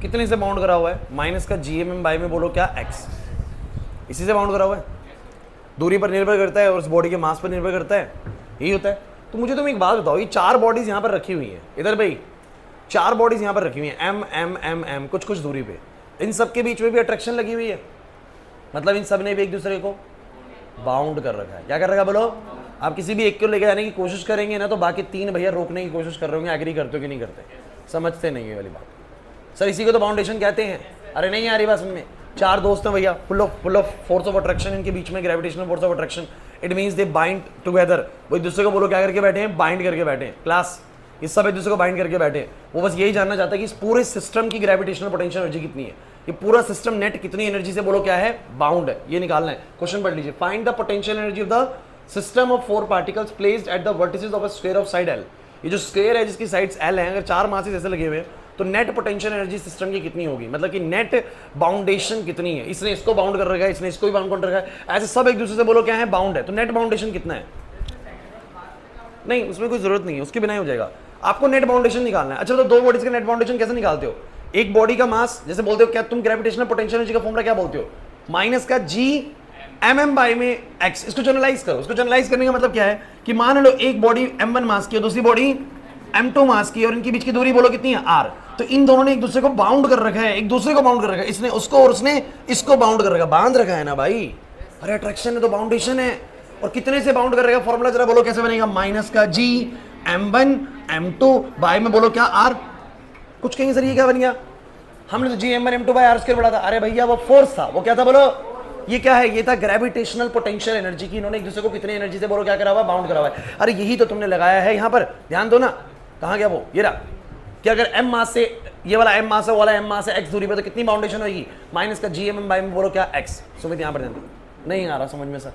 कितने से बाउंड करा हुआ है? माइनस का GMM बाई में बोलो क्या x, इसी से बाउंड करा हुआ है। दूरी पर निर्भर करता है और उस बॉडी के मास पर निर्भर करता है, यही होता है। तो मुझे तुम एक बात बताओ, ये 4 बॉडीज यहाँ पर रखी हुई हैं, इधर भाई 4 बॉडीज यहाँ पर रखी हुई हैं, M M M M कुछ कुछ दूरी पे, इन सब के बीच में भी अट्रैक्शन लगी हुई है, मतलब इन सब ने भी एक दूसरे को बाउंड कर रखा है। क्या कर रखा है बोलो? आप किसी भी एक को लेकर जाने की कोशिश करेंगे ना, तो बाकी 3 भैया रोकने की कोशिश कर रहे होंगे, एग्री करते हो कि नहीं करते? समझते नहीं है वाली बात। सर इसी को तो बाउंडेशन कहते हैं। अरे नहीं आ रही बात समझ में? 4 दोस्त हैं भैया, full of force of attraction, इनके बीच में gravitational force of attraction, it means they bind together. वो एक दूसरे को बोलो क्या करके बैठे हैं? बाइंड करके बैठे हैं। क्लास इस सब एक दूसरे को बाइंड करके बैठे हैं। वो बस यही जानना चाहता है कि इस पूरे सिस्टम की ग्रेविटेशनल पोटेंशियल एनर्जी कितनी है, ये पूरा सिस्टम नेट कितनी एनर्जी से बोलो क्या है? बाउंड है, ये निकालना है। क्वेश्चन पढ़ लीजिए, find the potential energy of the system of 4 particles placed at the vertices of a sphere of side L। ये जो स्क्वायर है जिसकी साइड्स L हैं, अगर 4 मासेस ऐसे लगे हुए हैं तो नेट पोटेंशियल एनर्जी सिस्टम की कितनी होगी, मतलब कि नेट बाउंडेशन कितनी है। इसने इसको बाउंड कर रखा है, इसने इसको भी बाउंड कर रखा है, ऐसे सब एक दूसरे से बोलो क्या है? बाउंड है। तो नेट बाउंडेशन कितना है? नहीं, उसमें कोई जरूरत नहीं है, उसके बिना ही हो जाएगा। आपको नेट बाउंडेशन निकालना है। अच्छा तो 2 बॉडीज का नेट बाउंडेशन कैसे निकालते हो? एक बॉडी का मास जैसे बोलते हो, क्या तुम ग्रेविटेशनल पोटेंशियल एनर्जी का फॉर्मूला क्या बोलते हो? माइनस का GMM बाई में x। इसको जनरलाइज करो। इसको जनरलाइज करने का मतलब क्या है कि मान लो एक बॉडी M1 मास की और दूसरी बॉडी M2 मास की, और इनके बीच की दूरी बोलो कितनी है? r। तो इन दोनों ने एक दूसरे को बाउंड कर रखा है, एक दूसरे को बाउंड कर रखा है, इसने उसको और उसने इसको बाउंड कर रखा है, बांध रखा है ना भाई। अरे अट्रैक्शन है तो बाउंडेशन है। और कितने से बाउंड कर रखा है? फॉर्मूला जरा बोलो कैसे बनेगा? माइनस का GM1 M2 बाय में बोलो क्या? r। कुछ कहेंगे सर ये क्या बन गया? हमने तो GM1 M2 बाय r² पढ़ा था। अरे भैया वो फोर्स था, वो क्या था बोलो? ये क्या है? ये था ग्रेविटेशनल पोटेंशियल एनर्जी की इन्होंने एक दूसरे को कितनी एनर्जी से बोलो क्या करा हुआ? बाउंड करा हुआ है। अरे यही तो तुमने लगाया है यहाँ पर, ध्यान दो ना। कहाँ गया वो? ये रहा कि अगर M मास से ये वाला M मास है, वाला M मास है x दूरी पे, तो कितनी बाउंडेशन होगी? माइनस का GMM बाई में बोलो क्या? x। सुमित यहाँ पर ध्यान दो, नहीं आ रहा समझ में सर?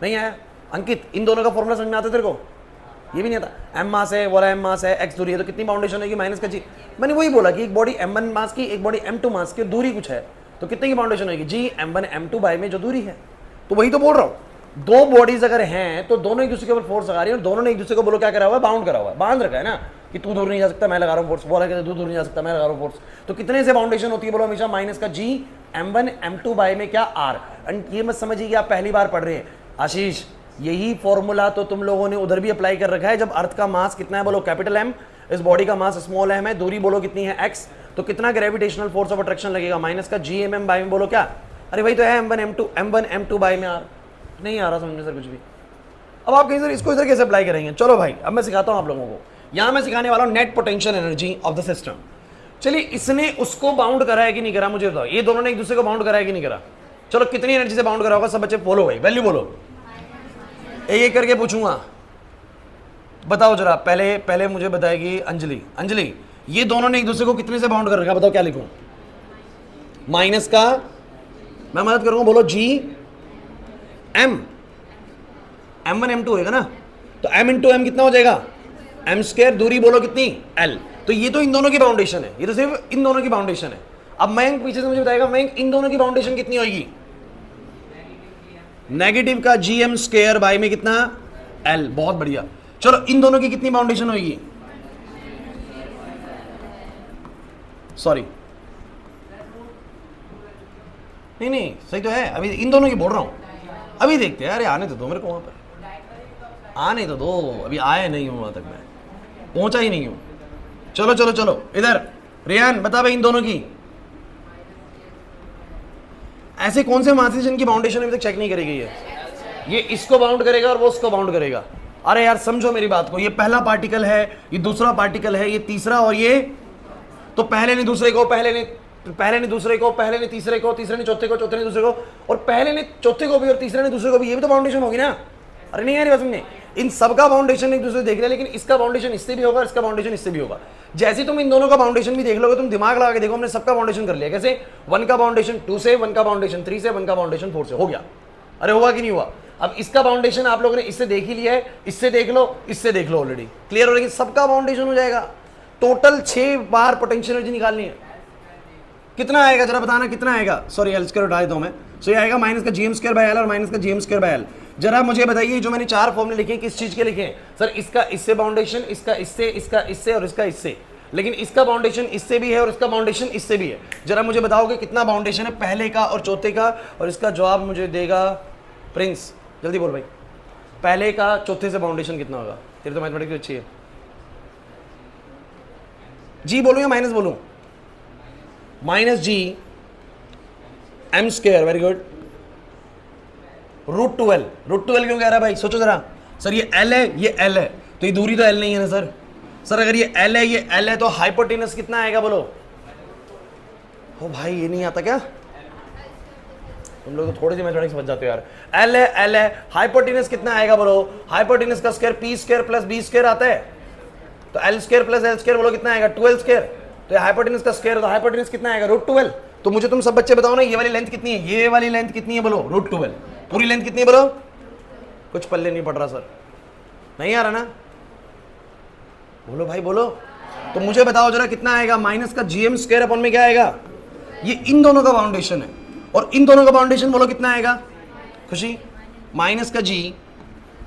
नहीं आया? अंकित इन दोनों का फॉर्मूला समझ में आता तेरे को? ये भी नहीं आता। M मास है, वाला M मास है, x दूरी है, तो कितनी बाउंडेशन होगी? माइनस का G। मैंने वही बोला कि एक बॉडी M1 मास की, एक बॉडी M2 मास की, दूरी कुछ है, तो कितने की बाउंडेशन होगी? GM1 M2 बाई में जो दूरी है। तो वही तो बोल रहा हूँ, 2 बॉडीज अगर हैं तो दोनों एक दूसरे के ऊपर फोर्स लगा रही है और दोनों ने एक दूसरे को बोलो क्या करा हुआ है? बाउंड करा हुआ है, बांध रखा है ना, कि तू दूर नहीं जा सकता मैं लगा रहा हूँ फोर्स, बोला कहते तू दूर नहीं जा सकता मैं लगा रहा हूँ फोर्स। तो कितने से बाउंडेशन होती है बोलो? हमेशा माइनस का GM1 M2 बाई में क्या? r। एंड ये मत समझिए कि आप पहली बार पढ़ रहे हैं आशीष, यही फॉर्मूला तो तुम लोगों ने उधर भी अप्लाई कर रखा है। जब अर्थ का मास कितना है बोलो? कैपिटल M, इस बॉडी का मास स्मॉल m है, दूरी बोलो कितनी है? x। तो कितना ग्रेविटेशनल फोर्स ऑफ अट्रैक्शन लगेगा? माइनस का GMM बाई में बोलो क्या? अरे भाई तो है M1 M2 बाई में r। नहीं आ रहा समझ में सर कुछ भी? अब आप कहीं सर इसको इधर कैसे अप्लाई करेंगे? चलो भाई अब मैं सिखाता हूं आप लोगों को। यहां मैं सिखाने वाला हूं net potential energy of the system. चलिए इसने उसको बाउंड करा है कि नहीं करा मुझे बताओ? ये दोनों ने एक दूसरे को बाउंड करा है कि नहीं करा? चलो कितनी एनर्जी से बाउंड करा होगा? सब बच्चे बोलो भाई, वैल्यू बोलो, एक एक करके पूछूंगा, बताओ जरा। पहले मुझे बताएगी अंजलि, ये दोनों ने एक दूसरे को कितने से बाउंड कर रखा? बताओ क्या लिखूं? माइनस का, मैं मदद करूंगा, बोलो M1 M2 होगा ना, तो M इंटू M कितना हो जाएगा? M²। दूरी बोलो कितनी? L। तो ये तो इन दोनों की बाउंडेशन है, ये तो सिर्फ इन दोनों की बाउंडेशन है। अब मयंक पीछे से मुझे बताएगा मयंक इन दोनों की बाउंडेशन कितनी होगी? नेगेटिव का GM² बाई में कितना? L। बहुत बढ़िया। चलो इन दोनों की कितनी बाउंडेशन होगी? सॉरी नहीं सही तो है, अभी इन दोनों की बोल रहा हूं, अभी देखते हैं। अरे आने तो दो मेरे को, वहां पर आने तो दो, अभी आए नहीं हूं, वहां तक मैं पहुंचा ही नहीं हूं। चलो इधर रियान बता भाई इन दोनों की ऐसे कौन से मासेस जिनकी बाउंडेशन अभी तक चेक नहीं करी गई है? ये इसको बाउंड करेगा और वो उसको बाउंड करेगा। अरे यार समझो मेरी बात को, ये पहला पार्टिकल है, ये दूसरा पार्टिकल है, ये तीसरा, और ये तो पहले ने दूसरे को, पहले ने दूसरे को, पहले ने तीसरे को, तीसरे ने चौथे को, चौथे ने दूसरे को, और पहले ने चौथे को भी और तीसरे ने दूसरे को भी, ये भी तो बाउंडेशन होगी ना? अरे नहीं यार समझे, इन सबका बाउंडेशन एक दूसरे देख रहे हैं, लेकिन इसका बाउंडेशन इससे भी होगा, इसका बाउंडेशन इससे भी होगा। जैसे तुम इन दोनों का बाउंडेशन भी देख लोगे, तुम दिमाग लगा के देखो, हमने सबका बाउंडेशन कर लिया। कैसे? 1 का बाउंडेशन 2 से, 1 का बाउंडेशन 3 से, 1 का बाउंडेशन 4 से, हो गया। अरे हुआ कि नहीं हुआ? अब इसका बाउंडेशन आप लोगों ने इससे देख ही लिया है, इससे देख लो, इससे देख लो, ऑलरेडी क्लियर हो रहा है कि सबका बाउंडेशन हो जाएगा। टोटल 6 बार पोटेंशियल एनर्जी निकालनी है। कितना आएगा जरा बताना, कितना आएगा? सॉरी एल स्क्वायर उठा देता हूं मैं। सो ये आएगा माइनस का G M square by L और माइनस का G M square by L. जरा मुझे बताइए जो मैंने 4 फॉर्मूले लिखे हैं किस चीज के लिखे हैं? सर इसका इससे बाउंडेशन, इसका इससे और इसका इससे, लेकिन इसका बाउंडेशन इससे भी है और इसका बाउंडेशन इससे भी है। जरा मुझे बताओगे कितना बाउंडेशन है पहले का और चौथे का? और इसका जवाब मुझे देगा प्रिंस, जल्दी बोल भाई, पहले का चौथे से बाउंडेशन कितना होगा? तेरी तो मैथमेटिक्स अच्छी है। जी बोलूं या माइनस बोलूं? Minus G M square, very good, root 12। Root 12 क्यों कह रहा है भाई? सोचो जरा। सर ये एल है, ये एल है, तो ये दूरी तो एल नहीं है ना सर। सर अगर ये एल है, ये एल है, तो हाइपोटेनस कितना आएगा बोलो? ओ भाई ये नहीं आता क्या? तुम लोग तो थोड़ी सी मैथमेटिक्स समझ जाते हो यार। एल है, एल है, हाइपोटेनस कितना आएगा बोलो? हाइपोटेनस का square P square plus B square आता है, तो L square plus L square बोलो कितना आएगा? 12 स्क्वायर। तो ये हाइपोटेनस का स्क्वायर, तो हाइपोटेनस कितना आएगा? रूट 12। तो मुझे तुम सब बच्चे बताओ ना, ये वाली लेंथ कितनी है? ये वाली लेंथ कितनी है बोलो? रूट 12। पूरी लेंथ कितनी है बोलो? कुछ पल्ले नहीं पड़ रहा सर, नहीं आ रहा ना? बोलो भाई बोलो। तो मुझे बताओ जरा कितना आएगा? माइनस का जी एम स्क्वायर अपॉन में क्या आएगा? ये इन दोनों का बाउंडेशन है, और इन दोनों का बाउंडेशन बोलो कितना आएगा खुशी? माइनस का G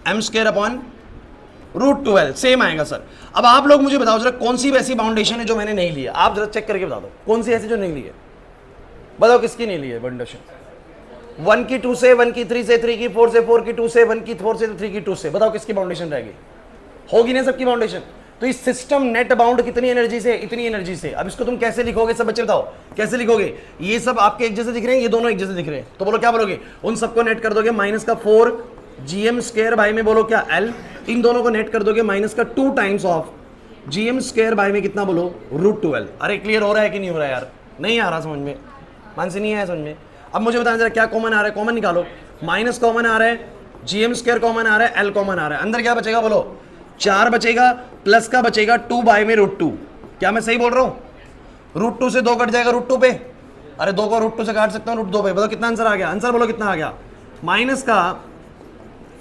M square upon root 12 same आएगा सर। अब आप लोग मुझे बताओ जरा कौन सी वैसी बाउंडेशन है जो मैंने नहीं लिया? आप जरा चेक करके बता दो कौन सी ऐसी जो नहीं ली है। बताओ किसकी नहीं ली है बाउंडेशन? 1 की 2 से, 1 की 3 से, 3 की 4 से, 4 की 2 से, 1 की 4 से, 3 की 2 से। बताओ किसकी बाउंडेशन रहेगी? होगी ना सबकी बाउंडेशन। तो इस सिस्टम नेट बाउंड कितनी एनर्जी से? इतनी एनर्जी से। अब इसको तुम कैसे लिखोगे सब बच्चे बताओ, कैसे लिखोगे? ये सब आपके एक जैसे दिख रहे हैं, ये दोनों एक जैसे दिख रहे हैं, तो बोलो क्या बोलोगे? उन सबको नेट कर दोगे माइनस का 4 जी एम स्क्वायर बाय में बोलो क्या? एल। इन दोनों को नेट कर दोगे माइनस का 2 times of G M square by में कितना बोलो? रूट 12। अरे क्लियर हो रहा है कि नहीं हो रहा है यार? नहीं आ रहा समझ में? मान से नहीं आया समझ में? अब मुझे बताना जरा क्या कॉमन आ रहा है? कॉमन निकालो। माइनस कॉमन आ रहा है, जी एम स्क्वायर कॉमन आ रहा है, एल कॉमन आ रहा है। अंदर क्या बचेगा बोलो? 4 बचेगा, प्लस का बचेगा 2 बाय में रूट 2। क्या मैं सही बोल रहा हूं? रूट 2 से 2 कट जाएगा रूट 2 पे। अरे 2 को रूट 2 से काट सकता हूं रूट 2 पे। बताओ कितना आंसर आ गया? आंसर बोलो कितना आ गया? माइनस का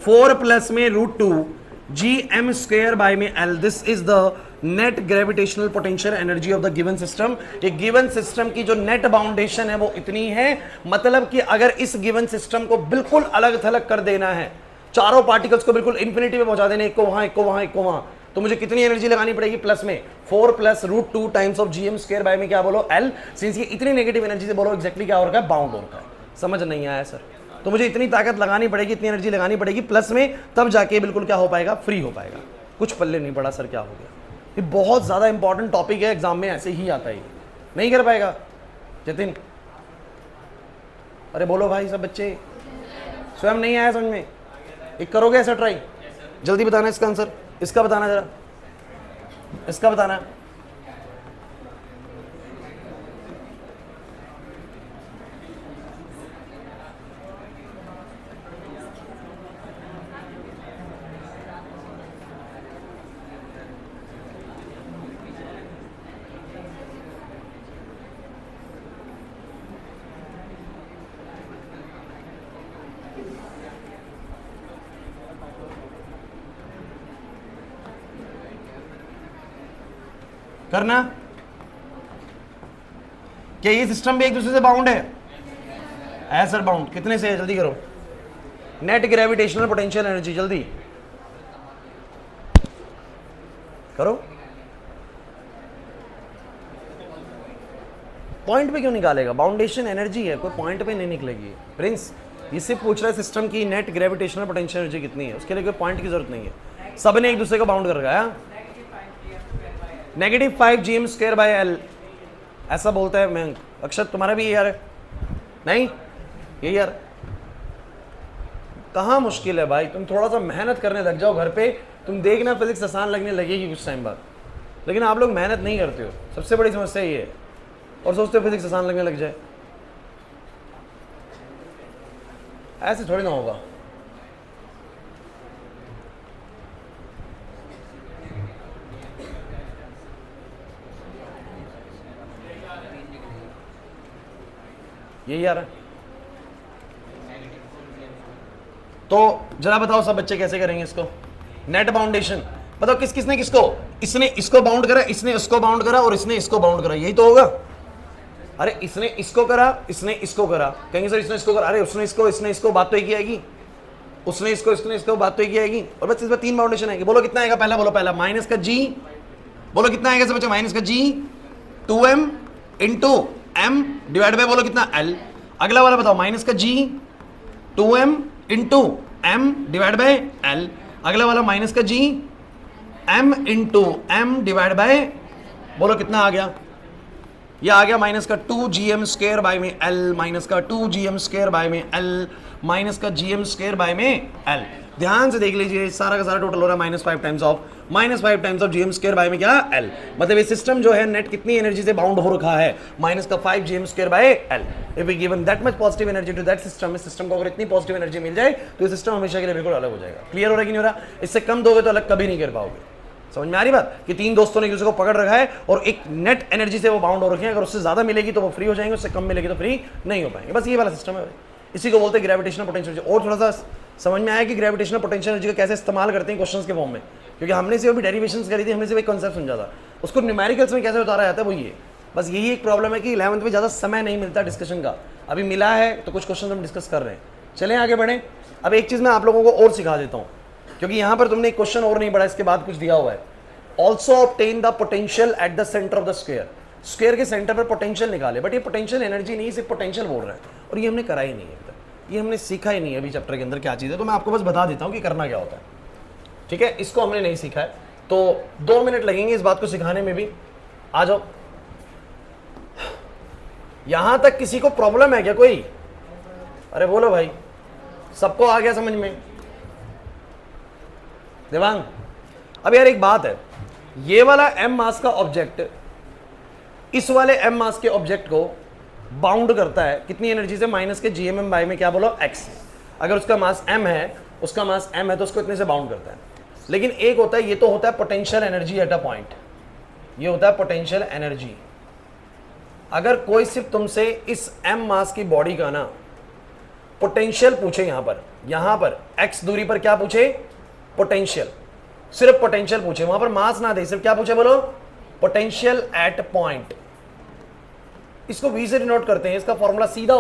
4 प्लस में root 2 G M square by में L. This is the net gravitational potential energy of the given system. ये गिवन सिस्टम की जो नेट बाउंडेशन है वो इतनी है, मतलब कि अगर इस गिवन सिस्टम को बिल्कुल अलग थलग कर देना है, चारों पार्टिकल्स को बिल्कुल इंफिनिटी में पहुंचा देने, एक को वहां, एक को वहां, एक को वहां, तो मुझे कितनी एनर्जी लगानी पड़ेगी? प्लस में 4 plus root 2 times of G M square by में क्या बोलो? एल। सिंस ये इतनी नेगेटिव एनर्जी से बोलो एग्जैक्टली क्या हो रहा है? बाउंड हो रहा है। समझ नहीं आया सर? तो मुझे इतनी ताकत लगानी पड़ेगी, इतनी एनर्जी लगानी पड़ेगी प्लस में, तब जाके बिल्कुल क्या हो पाएगा? फ्री हो पाएगा। कुछ पल्ले नहीं पड़ा सर, क्या हो गया? ये बहुत ज्यादा इंपॉर्टेंट टॉपिक है, एग्जाम में ऐसे ही आता है। नहीं कर पाएगा जतिन? अरे बोलो भाई सब बच्चे, स्वयं नहीं आया समझ में? एक करोगे ऐसा ट्राई? जल्दी बताना इसका आंसर। इसका बताना जरा, इसका बताना। करना क्या ये सिस्टम भी एक दूसरे से बाउंड है? सर बाउंड कितने से है? जल्दी करो। नेट ग्रेविटेशनल पोटेंशियल एनर्जी, जल्दी करो। पॉइंट पे क्यों निकालेगा? बाउंडेशन एनर्जी है, कोई पॉइंट पे नहीं निकलेगी प्रिंस। ये सिर्फ पूछ रहा है सिस्टम की नेट ग्रेविटेशनल पोटेंशियल एनर्जी कितनी है, उसके लिए कोई पॉइंट की जरूरत नहीं है। सबने एक दूसरे को बाउंड कर रखा है। -5 G M square by L, ऐसा बोलता है मैं। अक्षर तुम्हारा भी ये यार है? नहीं ये यार कहाँ मुश्किल है भाई? तुम थोड़ा सा मेहनत करने लग जाओ घर पे, तुम देखना फिजिक्स आसान लगने लगेगी कुछ टाइम बाद। लेकिन आप लोग मेहनत नहीं करते हो, सबसे बड़ी समस्या ये है, और सोचते हो फिजिक्स आसान लगने लग जाए। ऐसे थोड़ी ना होगा। यही आ रहा है। तो जरा बताओ सब बच्चे कैसे करेंगे इसको? नेट बाउंडेशन बताओ किस किसने किसको? इसने इसको बाउंड करा, इसने इसको बाउंड करा और इसने इसको बाउंड करा, यही तो होगा। अरे इसने इसको करा, इसने इसको करा, कहेंगे सर इसने इसको करा, अरे उसने इसको, इसने इसको, बात तो एक ही आएगी, उसने इसको, इसने इसको, बात तो एक ही आएगी। और बस इसमें 3 बाउंडेशन आएगी। बोलो कितना आएगा, पहला बोलो, पहला माइनस का जी, बोलो कितना आएगा सब बच्चा, माइनस का जी 2m into m divide by बोलो कितना l। अगला वाला बताओ, माइनस का जी 2m into m divide by l। अगला वाला माइनस का जी m into m divide by बोलो कितना आ गया, ये आ गया माइनस का 2gm स्क्वायर बाय में l, माइनस का 2gm स्क्वायर बाय में l, माइनस का gm स्क्वायर बाय में l। ध्यान से देख लीजिए, सारा का सारा टोटल हो रहा है -5 times of gm square by में क्या l। मतलब ये सिस्टम जो है नेट कितनी एनर्जी से बाउंड हो रखा है, माइनस का 5 gm square by l। If we given that much positive energy to that system, इस सिस्टम को अगर इतनी पॉजिटिव एनर्जी मिल जाए तो ये सिस्टम हमेशा के लिए बिल्कुल अलग हो जाएगा। क्लियर हो रहा है कि नहीं हो रहा? इससे कम दोगे तो अलग कभी नहीं कर पाओगे। समझ में आ रही बात कि 3 दोस्तों ने एक दूसरे को पकड़ रखा है और एक नेट एनर्जी से वो बाउंड हो रखे हैं, अगर उससे ज्यादा मिलेगी तो वो फ्री हो जाएंगे, उससे कम मिलेगी तो फ्री नहीं हो पाएंगे। बस ये वाला सिस्टम है, इसी को बोलते हैं ग्रेविटेशनल पोटेंशियल। और थोड़ा सा समझ में आया कि ग्रेविटेशनल पोटेंशियल एनर्जी का कैसे इस्तेमाल करते हैं क्वेश्चंस के फॉर्म में, क्योंकि हमने से भी डेरिवेशंस करी थी, हमने से भी कॉन्सेप्ट समझा था, उसको न्यूमेरिकल्स में कैसे उतारा जाता है वो ये। बस यही एक प्रॉब्लम है कि 11th में ज़्यादा समय नहीं मिलता डिस्कशन का, अभी मिला है तो कुछ क्वेश्चन हम डिस्कस कर रहे हैं। चलें आगे बढ़ें। अब एक चीज़ मैं आप लोगों को और सिखा देता हूँ, क्योंकि यहाँ पर तुमने एक क्वेश्चन और नहीं पढ़ा, इसके बाद कुछ दिया हुआ है। Also obtain the potential at the centre of the square, square के सेंटर पर पोटेंशियल निकाले। बट ये पोटेंशियल एनर्जी नहीं, सिर्फ पोटेंशियल बोल रहा है, और ये हमने करा ही नहीं है, ये हमने सीखा ही नहीं है अभी चैप्टर के अंदर क्या चीज़ है। तो मैं आपको बस बता देता हूँ कि करना क्या होता है, ठीक है? इसको हमने नहीं सीखा है, तो 2 मिनट लगेंगे इस बात को सिखाने में भी। आ जाओ। यहां तक किसी को प्रॉब्लम है क्या कोई? अरे बोलो भाई, सबको आ गया समझ में? देवांग, अब यार एक बात है, ये वाला m मास का ऑब्जेक्ट इस वाले m मास के ऑब्जेक्ट को बाउंड करता है कितनी एनर्जी से, माइनस के gmm बाय में क्या बोलो x। अगर उसका मास m है, उसका मास m है तो उसको इतने से बाउंड करता है। लेकिन एक होता है, ये तो होता है potential energy at a point, ये होता है पोटेंशियल एनर्जी। अगर कोई सिर्फ तुमसे इस m मास की बॉडी का ना पोटेंशियल पूछे, यहां पर x दूरी पर क्या पूछे, पोटेंशियल, सिर्फ पोटेंशियल पूछे, वहां पर मास ना दे, सिर्फ क्या पूछे बोलो, पोटेंशियल एट पॉइंट। इसको v से डिनोट करते हैं, इसका फॉर्मूला सीधा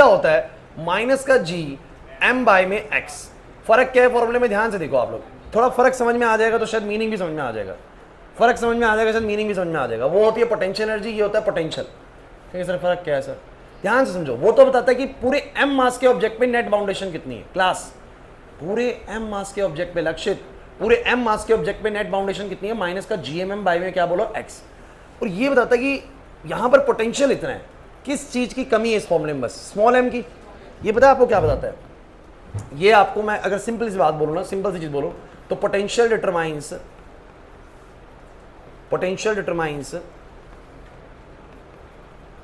होता है माइनस का g m बाय में x। फर्क क्या है फॉर्मूले में, ध्यान से देखो आप लोग, थोड़ा फर्क समझ में आ जाएगा तो शायद मीनिंग भी समझ में आ जाएगा, फर्क समझ में आ जाएगा, शायद मीनिंग भी समझ में आ जाएगा। वो होती है पोटेंशियल एनर्जी, ये होता है पोटेंशियल। ठीक है सर, फर्क क्या है सर? ध्यान से समझो। वो तो बताता है कि पूरे m मास के ऑब्जेक्ट पे नेट बाउंडेशन कितनी है। क्लास, पूरे m मास के ऑब्जेक्ट पे, लक्षित, पूरे m मास के ऑब्जेक्ट पे नेट बाउंडेशन कितनी है, माइनस का gmm बाय में क्या बोलो x। और ये बताता है कि यहां पर पोटेंशियल इतना है, किस चीज की कमी है इस फॉर्मूले में, बस स्मॉल m की। ये पता है आपको क्या बताता है? ये आपको मैं अगर सिंपल सी बात बोलूं ना, सिंपल सी चीज बोलूं तो potential determines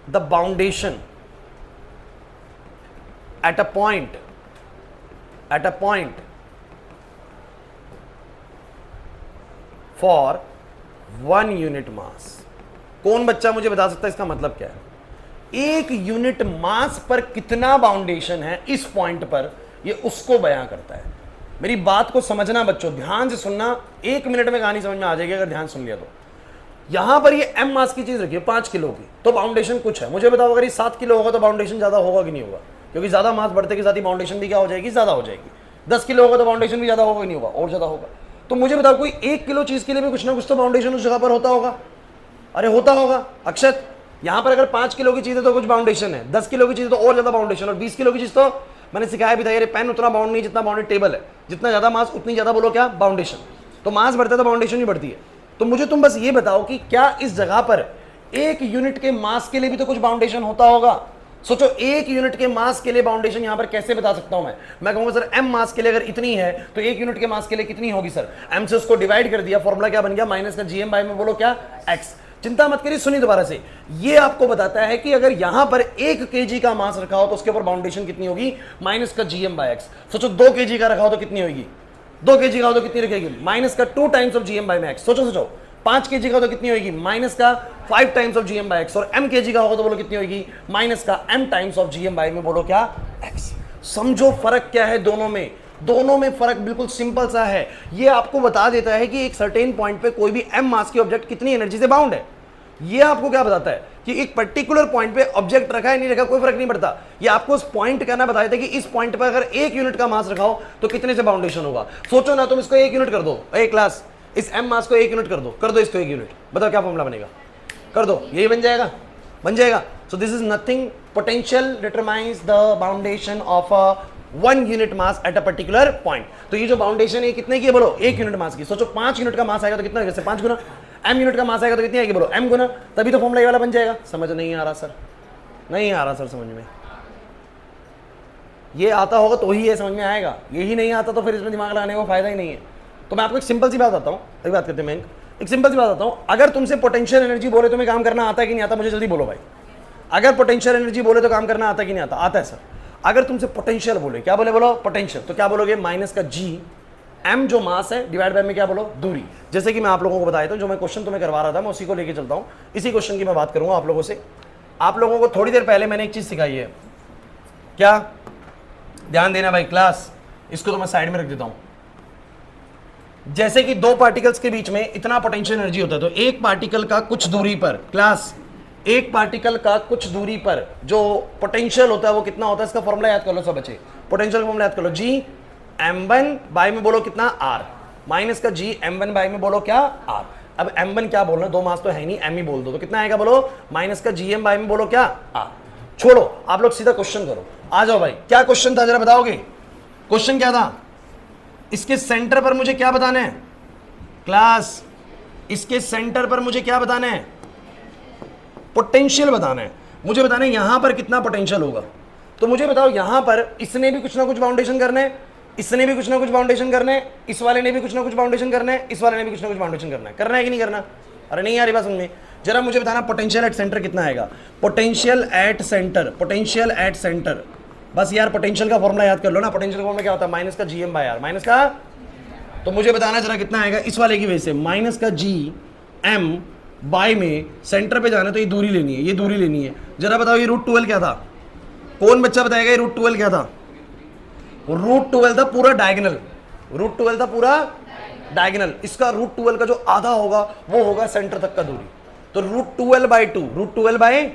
the boundation at a point for 1 unit mass. कौन बच्चा मुझे बता सकता है इसका मतलब क्या है? 1 यूनिट मास पर कितना बाउंडेशन है इस पॉइंट पर, ये उसको बयां करता है। मेरी बात को समझना बच्चों, ध्यान से सुनना, 1 मिनट में कहानी समझ में आ जाएगी अगर ध्यान सुन लिया तो। यहां पर ये m मास की चीज रखी है 5 किलो की, तो बाउंडेशन कुछ है। मुझे बताओ अगर ये 7 किलो होगा तो बाउंडेशन ज्यादा होगा कि नहीं होगा? क्योंकि ज्यादा मास बढ़ते के साथ ही बाउंडेशन भी क्या हो जाएगी, ज्यादा हो जाएगी। 10 किलो होगा तो बाउंडेशन भी ज्यादा होगा कि नहीं होगा? और ज्यादा होगा। तो मुझे बताओ कोई 1 किलो चीज के लिए भी कुछ ना कुछ तो बाउंडेशन उस जगह पर होता होगा। अरे होता होगा अक्षत। यहां पर अगर 5 किलो की चीज है तो कुछ बाउंडेशन है, 10 किलो की चीज तो और ज्यादा बाउंडेशन, और 20 किलो की चीज तो मैंने सिखाया भी था, ये पेन उतना बाउंड नहीं जितना बाउंडेड टेबल है। जितना ज्यादा मास उतनी ज्यादा बोलो क्या, बाउंडेशन। तो मास बढ़ता है तो बाउंडेशन भी बढ़ती है। तो मुझे तुम बस ये बताओ कि क्या इस जगह पर 1 यूनिट के मास के लिए भी तो कुछ बाउंडेशन होता होगा। सोचो 1 यूनिट के मास के लिए बाउंडेशन यहां पर कैसे बता सकता हूं मैं कहूंगा सर m मास के लिए अगर इतनी है तो 1 यूनिट के मास के लिए कितनी होगी सर? m से उसको डिवाइड कर दिया, फॉर्मूला क्या बन गया, माइनस का gm बाय में बोलो क्या, x। चिंता मत करिए, सुनिए दोबारा से। ये आपको बताता है कि अगर यहां पर 1 kg का मास रखा हो तो उसके ऊपर बाउंडेशन कितनी होगी, माइनस का gm बाय x। सोचो 2 kg का रखा हो तो कितनी होगी, 2 kg का हो तो कितनी रखेगी, माइनस का 2 टाइम्स ऑफ gm बाय में x। सोचो 5 kg का तो कितनी होगी, माइनस का 5 times of gm by x। और m kg का होगा तो बोलो कितनी होगी, माइनस का m times of gm by में बोलो क्या, x। समझो फर्क क्या है दोनों में फर्क बिल्कुल सिंपल सा है। ये आपको बता देता है कि एक सर्टेन पॉइंट पे कोई भी m मास की ऑब्जेक्ट कितनी एनर्जी से बाउंड है। ये आपको क्या बताता है कि एक पर्टिकुलर पॉइंट पे ऑब्जेक्ट रखा है नहीं रखा कोई फर्क नहीं पड़ता, ये आपको उस पॉइंट करना बताया था कि इस पॉइंट पर अगर 1 यूनिट का मास रखा हो तो कितने से बाउंडेशन होगा। सोचो ना, तुम इसको 1 यूनिट कर दो, एक क्लास इस m मास को 1 यूनिट कर दो इसको 1 यूनिट, बताओ क्या फॉर्मूला बनेगा, कर दो, यही बन जाएगा। So this is nothing, potential determines the boundation of a 1 unit mass at a particular point. तो ये जो बाउंडेशन है कितने की है बोलो, 1 यूनिट मास की। सोचो 5 यूनिट का मास आएगा तो कितना, जैसे 5 गुना, m यूनिट का मास आएगा तो कितनी आएगी बोलो, m गुना, तभी तो फॉर्मूला ये वाला बन जाएगा। समझ नहीं आ रहा सर, नहीं आ रहा सर समझ में, ये आता होगा तो ही ये समझ में आएगा, यही नहीं आता तो फिर इसमें दिमाग लगाने का फायदा ही नहीं है। तो मैं आपको एक सिंपल सी बात बताता हूँ, अभी बात करते हैं मैं एक सिंपल सी बात बताता हूँ। अगर तुमसे पोटेंशियल एनर्जी बोले तुम्हें काम करना आता है कि नहीं आता, मुझे जल्दी बोलो भाई। अगर पोटेंशियल एनर्जी बोले तो काम करना आता है कि नहीं आता, आता है सर। अगर तुमसे पोटेंशियल बोले, क्या बोले बोलो पोटेंशियल, तो क्या बोलोगे, माइनस का जी m जो मास है डिवाइड बाय में क्या बोलो, दूरी। जैसे कि मैं आप लोगों को बताया था, जो मैं क्वेश्चन तुम्हें करवा रहा था मैं उसी को लेके चलता हूँ, इसी क्वेश्चन की मैं बात करूंगा आप लोगों से। आप लोगों को थोड़ी देर पहले मैंने एक चीज सिखाई है, क्या, ध्यान देना भाई क्लास, इसको तो मैं साइड में रख देता हूं। जैसे कि दो पार्टिकल्स के बीच में इतना पोटेंशियल एनर्जी होता है, तो एक पार्टिकल का कुछ दूरी पर, क्लास एक पार्टिकल का कुछ दूरी पर जो पोटेंशियल होता है वो कितना होता है, इसका फॉर्मूला याद कर लो सब बच्चे, पोटेंशियल फॉर्मूला याद कर लो, जी m1 बाय में बोलो कितना r, माइनस का जी m1 बाय में बोलो क्या r। अब m1 क्या बोलना, दो मास तो है नहीं, m ही बोल दो, तो कितना आएगा बोलो, माइनस का gm बाय में बोलो क्या r। छोड़ो आप लोग सीधा क्वेश्चन करो, आ जाओ भाई, क्या क्वेश्चन था जरा बताओगे, क्वेश्चन क्या था, इसके सेंटर पर मुझे क्या बताना है क्लास, इसके सेंटर पर मुझे क्या बताना है, पोटेंशियल बताना है, मुझे बताना है यहां पर कितना पोटेंशियल होगा। तो मुझे बताओ यहां पर इसने भी कुछ ना कुछ बाउंडेशन करना है, इसने भी कुछ ना कुछ बाउंडेशन करना है, इस वाले ने भी कुछ ना कुछ बाउंडेशन करना है, इस वाले ने भी कुछ ना कुछ बाउंडेशन करना है कि नहीं करना। अरे नहीं यार बात समझ में, जरा मुझे बताना पोटेंशियल एट सेंटर कितना आएगा, potential at centre, potential at centre, बस यार पोटेंशियल का फॉर्मूला याद कर लो ना, पोटेंशियल फॉर्मूला क्या होता है, माइनस का जीएम बाय आर, माइनस का, तो मुझे बताना जरा कितना आएगा इस वाले की वजह से, माइनस का जी एम बाय में सेंटर पे जाना, तो ये दूरी लेनी है, ये दूरी लेनी है। जरा बताओ ये रूट 12 क्या था, कौन बच्चा बताएगा ये रूट 12 क्या था, रूट 12 था पूरा डायगोनल, रूट 12 था पूरा डायगोनल, इसका रूट 12 का जो आधा होगा वो होगा सेंटर तक का दूरी, तो रूट 12 बाय 2, रूट 12 बाय,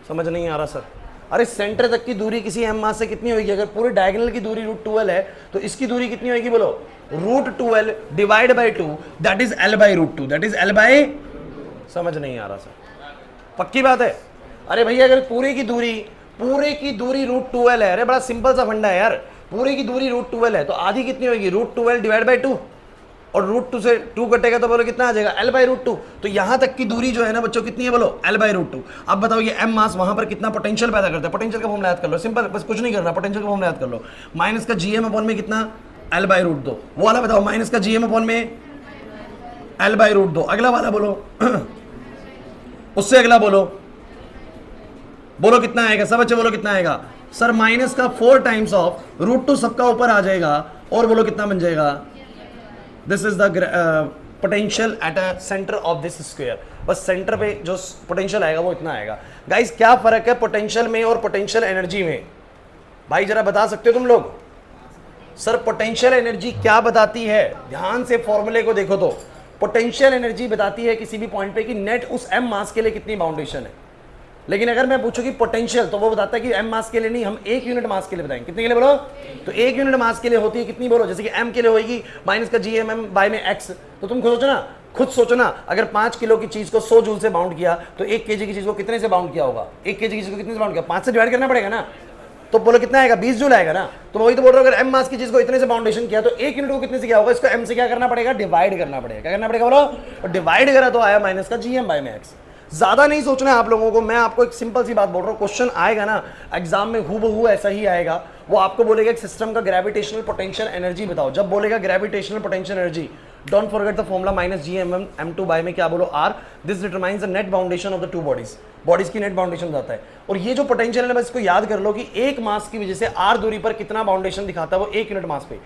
समझ नहीं आ रहा सर, अरे सेंटर तक की दूरी किसी m मास से कितनी होगी, अगर पूरे डायगोनल की दूरी रूट 12 है तो इसकी दूरी कितनी होगी बोलो, root 12 divide by 2, that is l by root 2, that is l by, समझ नहीं आ रहा सर, पक्की बात है। अरे भैया अगर पूरे की दूरी रूट 12 है, अरे बड़ा सिंपल सा फंडा है यार, पूरे की दूरी रूट 12 है तो आधी कितनी होगी, रूट 12 डिवाइड बाय 2, और रूट 2 से 2 कटेगा तो बोलो कितना आ जाएगा, l बाय रूट 2। तो यहां तक की दूरी जो है ना बच्चों कितनी है बोलो, l बाय रूट 2। अब बताओ ये m मास वहां पर कितना पोटेंशियल पैदा करता है, पोटेंशियल का फॉर्मूला याद कर लो, सिंपल, बस कुछ नहीं करना, पोटेंशियल का फॉर्मूला याद कर लो, माइनस का जीएम अपॉन में कितना, l बाय रूट 2, वो वाला बताओ, माइनस का जीएम अपॉन में l बाय रूट 2। अगला वाला बोलो उससे अगला बोलो कितना आएगा, सब बच्चे बोलो कितना आएगा सर, माइनस का 4 टाइम्स ऑफ रूट 2 सबका ऊपर आ जाएगा, और बोलो कितना बन जाएगा, this is the potential at a centre of this square, बस सेंटर पे जो पोटेंशियल आएगा वो इतना आएगा। गाइस क्या फर्क है पोटेंशियल में और पोटेंशियल एनर्जी में, भाई जरा बता सकते हो तुम लोग, सर पोटेंशियल एनर्जी क्या बताती है, ध्यान से फॉर्मूले को देखो, तो पोटेंशियल एनर्जी बताती है किसी भी पॉइंट पे कि नेट उस m मास के लिए कितनी बाउंडेशन है, लेकिन अगर मैं पूछूं कि पोटेंशियल, तो वो बताता है कि m मास के लिए नहीं, हम 1 यूनिट मास के लिए बताएंगे, कितने के लिए बोलो, तो 1 यूनिट मास के लिए होती है कितनी बोलो, जैसे कि m के लिए होगी माइनस का gmm बाय में x, तो तुम खुद सोचो ना, अगर 5 किलो की चीज को 100 जूल से बाउंड किया तो 1 केजी की चीज को कितने से बाउंड किया होगा, 1 केजी की चीज को कितने से बाउंड किया, 5 से डिवाइड करना पड़ेगा ना, तो बोलो कितना आएगा, 20 जूल आएगा ना। तो वही तो बोल रहा हूं, अगर m मास की चीज को इतने से बाउंडेशन किया तो 1 यूनिट को कितने से क्या होगा, इसको m से क्या करना पड़ेगा, डिवाइड करना पड़ेगा, क्या करना पड़ेगा बोलो, और डिवाइड करा तो आया माइनस का gm बाय में x। ज्यादा नहीं सोचना है आप लोगों को, मैं आपको एक सिंपल सी बात बोल रहा हूँ, क्वेश्चन आएगा ना एग्जाम में हूबहू ऐसा ही आएगा, वो आपको बोलेगा एक सिस्टम का ग्रेविटेशनल पोटेंशियल एनर्जी बताओ, जब बोलेगा gravitational potential energy, don't forget the formula minus gmm m2 by में क्या बोलो r, this determines the net boundation of the two bodies की नेट बाउंडेशन बताता है। और ये जो पोटेंशियल है बस इसको याद कर लो कि एक मास की वजह से r दूरी पर कितना बाउंडेशन दिखाता है, वो 1 यूनिट मास पे,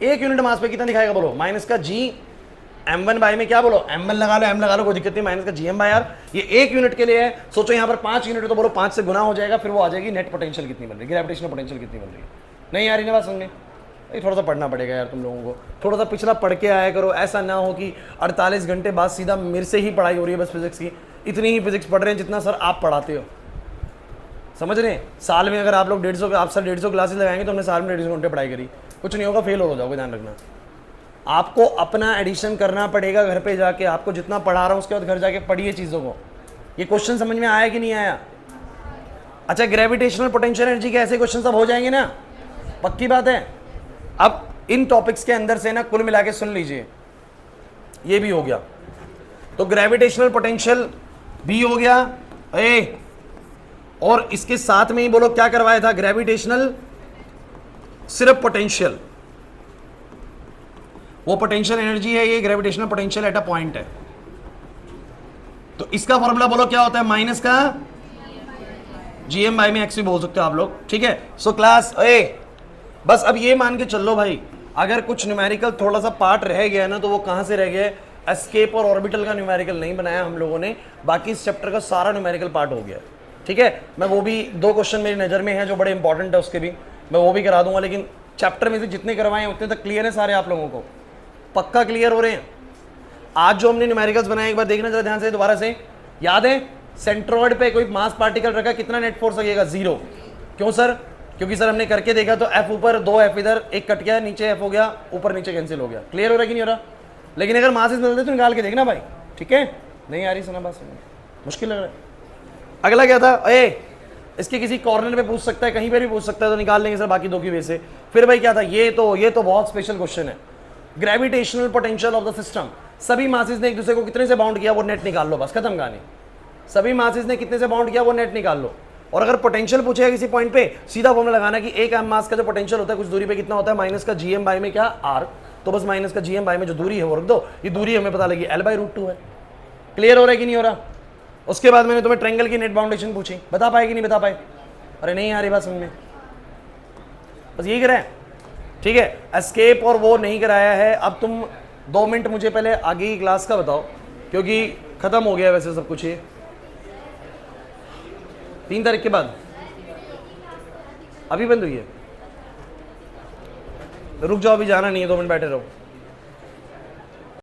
1 यूनिट मास पे कितना दिखाएगा बोलो, माइनस का g m1 बाय में क्या बोलो, m1 लगा लो, m लगा लो कोई दिक्कत नहीं, माइनस का gm बाय r, ये 1 यूनिट के लिए है। सोचो यहाँ पर 5 यूनिट तो बोलो 5 से गुना हो जाएगा, फिर वो आ जाएगी नेट पोटेंशियल कितनी बन रही है, ग्रेविटेशनल पोटेंशियल कितनी बन रही है। नहीं यार इन्हें बात समझे, थोड़ा सा पढ़ना पड़ेगा यार तुम लोगों को, थोड़ा सा पिछला पढ़ के आया करो, ऐसा ना हो कि 48 घंटे बाद सीधा मेरे से ही पढ़ाई हो रही है बस फिजिक्स की, इतनी ही फिजिक्स पढ़ रहे हैं जितना सर आप पढ़ाते हो, समझ रहे हैं। साल में अगर आप लोग 150 आप सर 150 क्लासेस लगाएंगे तो हमने साल में 150 घंटे पढ़ाई करी, कुछ नहीं होगा, फेल हो जाओगे, ध्यान रखना। आपको अपना एडिशन करना पड़ेगा घर पे जाके, आपको जितना पढ़ा रहा हूँ उसके बाद घर जाके पढ़िए चीज़ों को। ये क्वेश्चन समझ में आया कि नहीं आया? अच्छा, ग्रेविटेशनल पोटेंशियल एनर्जी के ऐसे क्वेश्चन सब हो जाएंगे ना, पक्की बात है। अब इन टॉपिक्स के अंदर से ना कुल मिला के सुन लीजिए, ये भी हो गया, तो ग्रेविटेशनल पोटेंशियल भी हो गया ए, और इसके साथ में ही बोलो क्या करवाया था, ग्रेविटेशनल सिर्फ पोटेंशियल, वो पोटेंशियल एनर्जी है, ये gravitational potential at a point है। तो इसका फॉर्मूला बोलो क्या होता है, माइनस का GM/में एक्स भी बोल सकते हो आप लोग, ठीक है। सो क्लास ए, बस अब ये मान के चल लो भाई, अगर कुछ न्यूमेरिकल थोड़ा सा पार्ट रह गया ना, तो वो कहां से रह गया, एस्केप और ऑर्बिटल का न्यूमेरिकल नहीं बनाया हम लोगों ने, बाकी इस चैप्टर का सारा न्यूमेरिकल पार्ट हो गया, ठीक है। मैं वो भी 2 क्वेश्चन मेरी नज़र में है जो बड़े इंपॉर्टेंट है, उसके भी मैं वो भी करा दूंगा, लेकिन चैप्टर में से जितने करवाए हैं उतने तक क्लियर है सारे आप लोगों को, पक्का क्लियर हो रहे हैं। आज जो हमने न्यूमेरिकल्स बनाए एक बार देखना जरा ध्यान से दोबारा से, याद है सेंट्रॉइड पे कोई मास पार्टिकल रखा, कितना नेट फोर्स लगेगा, 0। क्यों सर? क्योंकि सर हमने करके देखा तो F ऊपर, 2 F इधर, एक कट गया, नीचे F हो गया, ऊपर नीचे कैंसिल हो गया। क्लियर हो रहा है कि नहीं हो रहा? लेकिन अगर मासेस बदलते तो निकाल के देखना भाई, ठीक है। नहीं आ रही सुना बात, मुश्किल लग रहा है। अगला क्या था, ए इसके किसी कॉर्नर पे पूछ सकता है, कहीं पर भी पूछ सकता है, तो निकाल लेंगे सर बाकी 2 की वजह से। फिर भाई क्या था, ये तो बहुत स्पेशल क्वेश्चन है, gravitational potential of the system. सभी मासेस ने एक दूसरे को कितने से बाउंड किया, वो नेट निकाल लो, बस खत्म कहानी। सभी मासेस ने कितने से बाउंड किया, वो नेट निकाल लो। और अगर पोटेंशियल पूछेगा किसी पॉइंट पे, सीधा फॉर्मूला लगाना कि एक एम मास का जो पोटेंशियल होता है कुछ दूरी पे कितना होता है, माइनस का GM/, में क्या R, तो बस माइनस का GM/, में जो दूरी है वो रख दो, ये दूरी हमें पता लगी L/√2 है। क्लियर हो रहा है कि नहीं हो रहा? उसके बाद मैंने तुम्हें ट्रायंगल की नेट बाउंडेशन पूछी, बता पाए कि नहीं बता पाए? अरे नहीं आ रही बात समझ में, बस यही करें, ठीक है। एस्केप और वो नहीं कराया है। अब तुम 2 मिनट मुझे पहले आगे की क्लास का बताओ, क्योंकि खत्म हो गया वैसे सब कुछ, ये 3 तारीख के बाद अभी बंद हुई है, रुक जाओ, अभी जाना नहीं है, 2 मिनट बैठे रहो।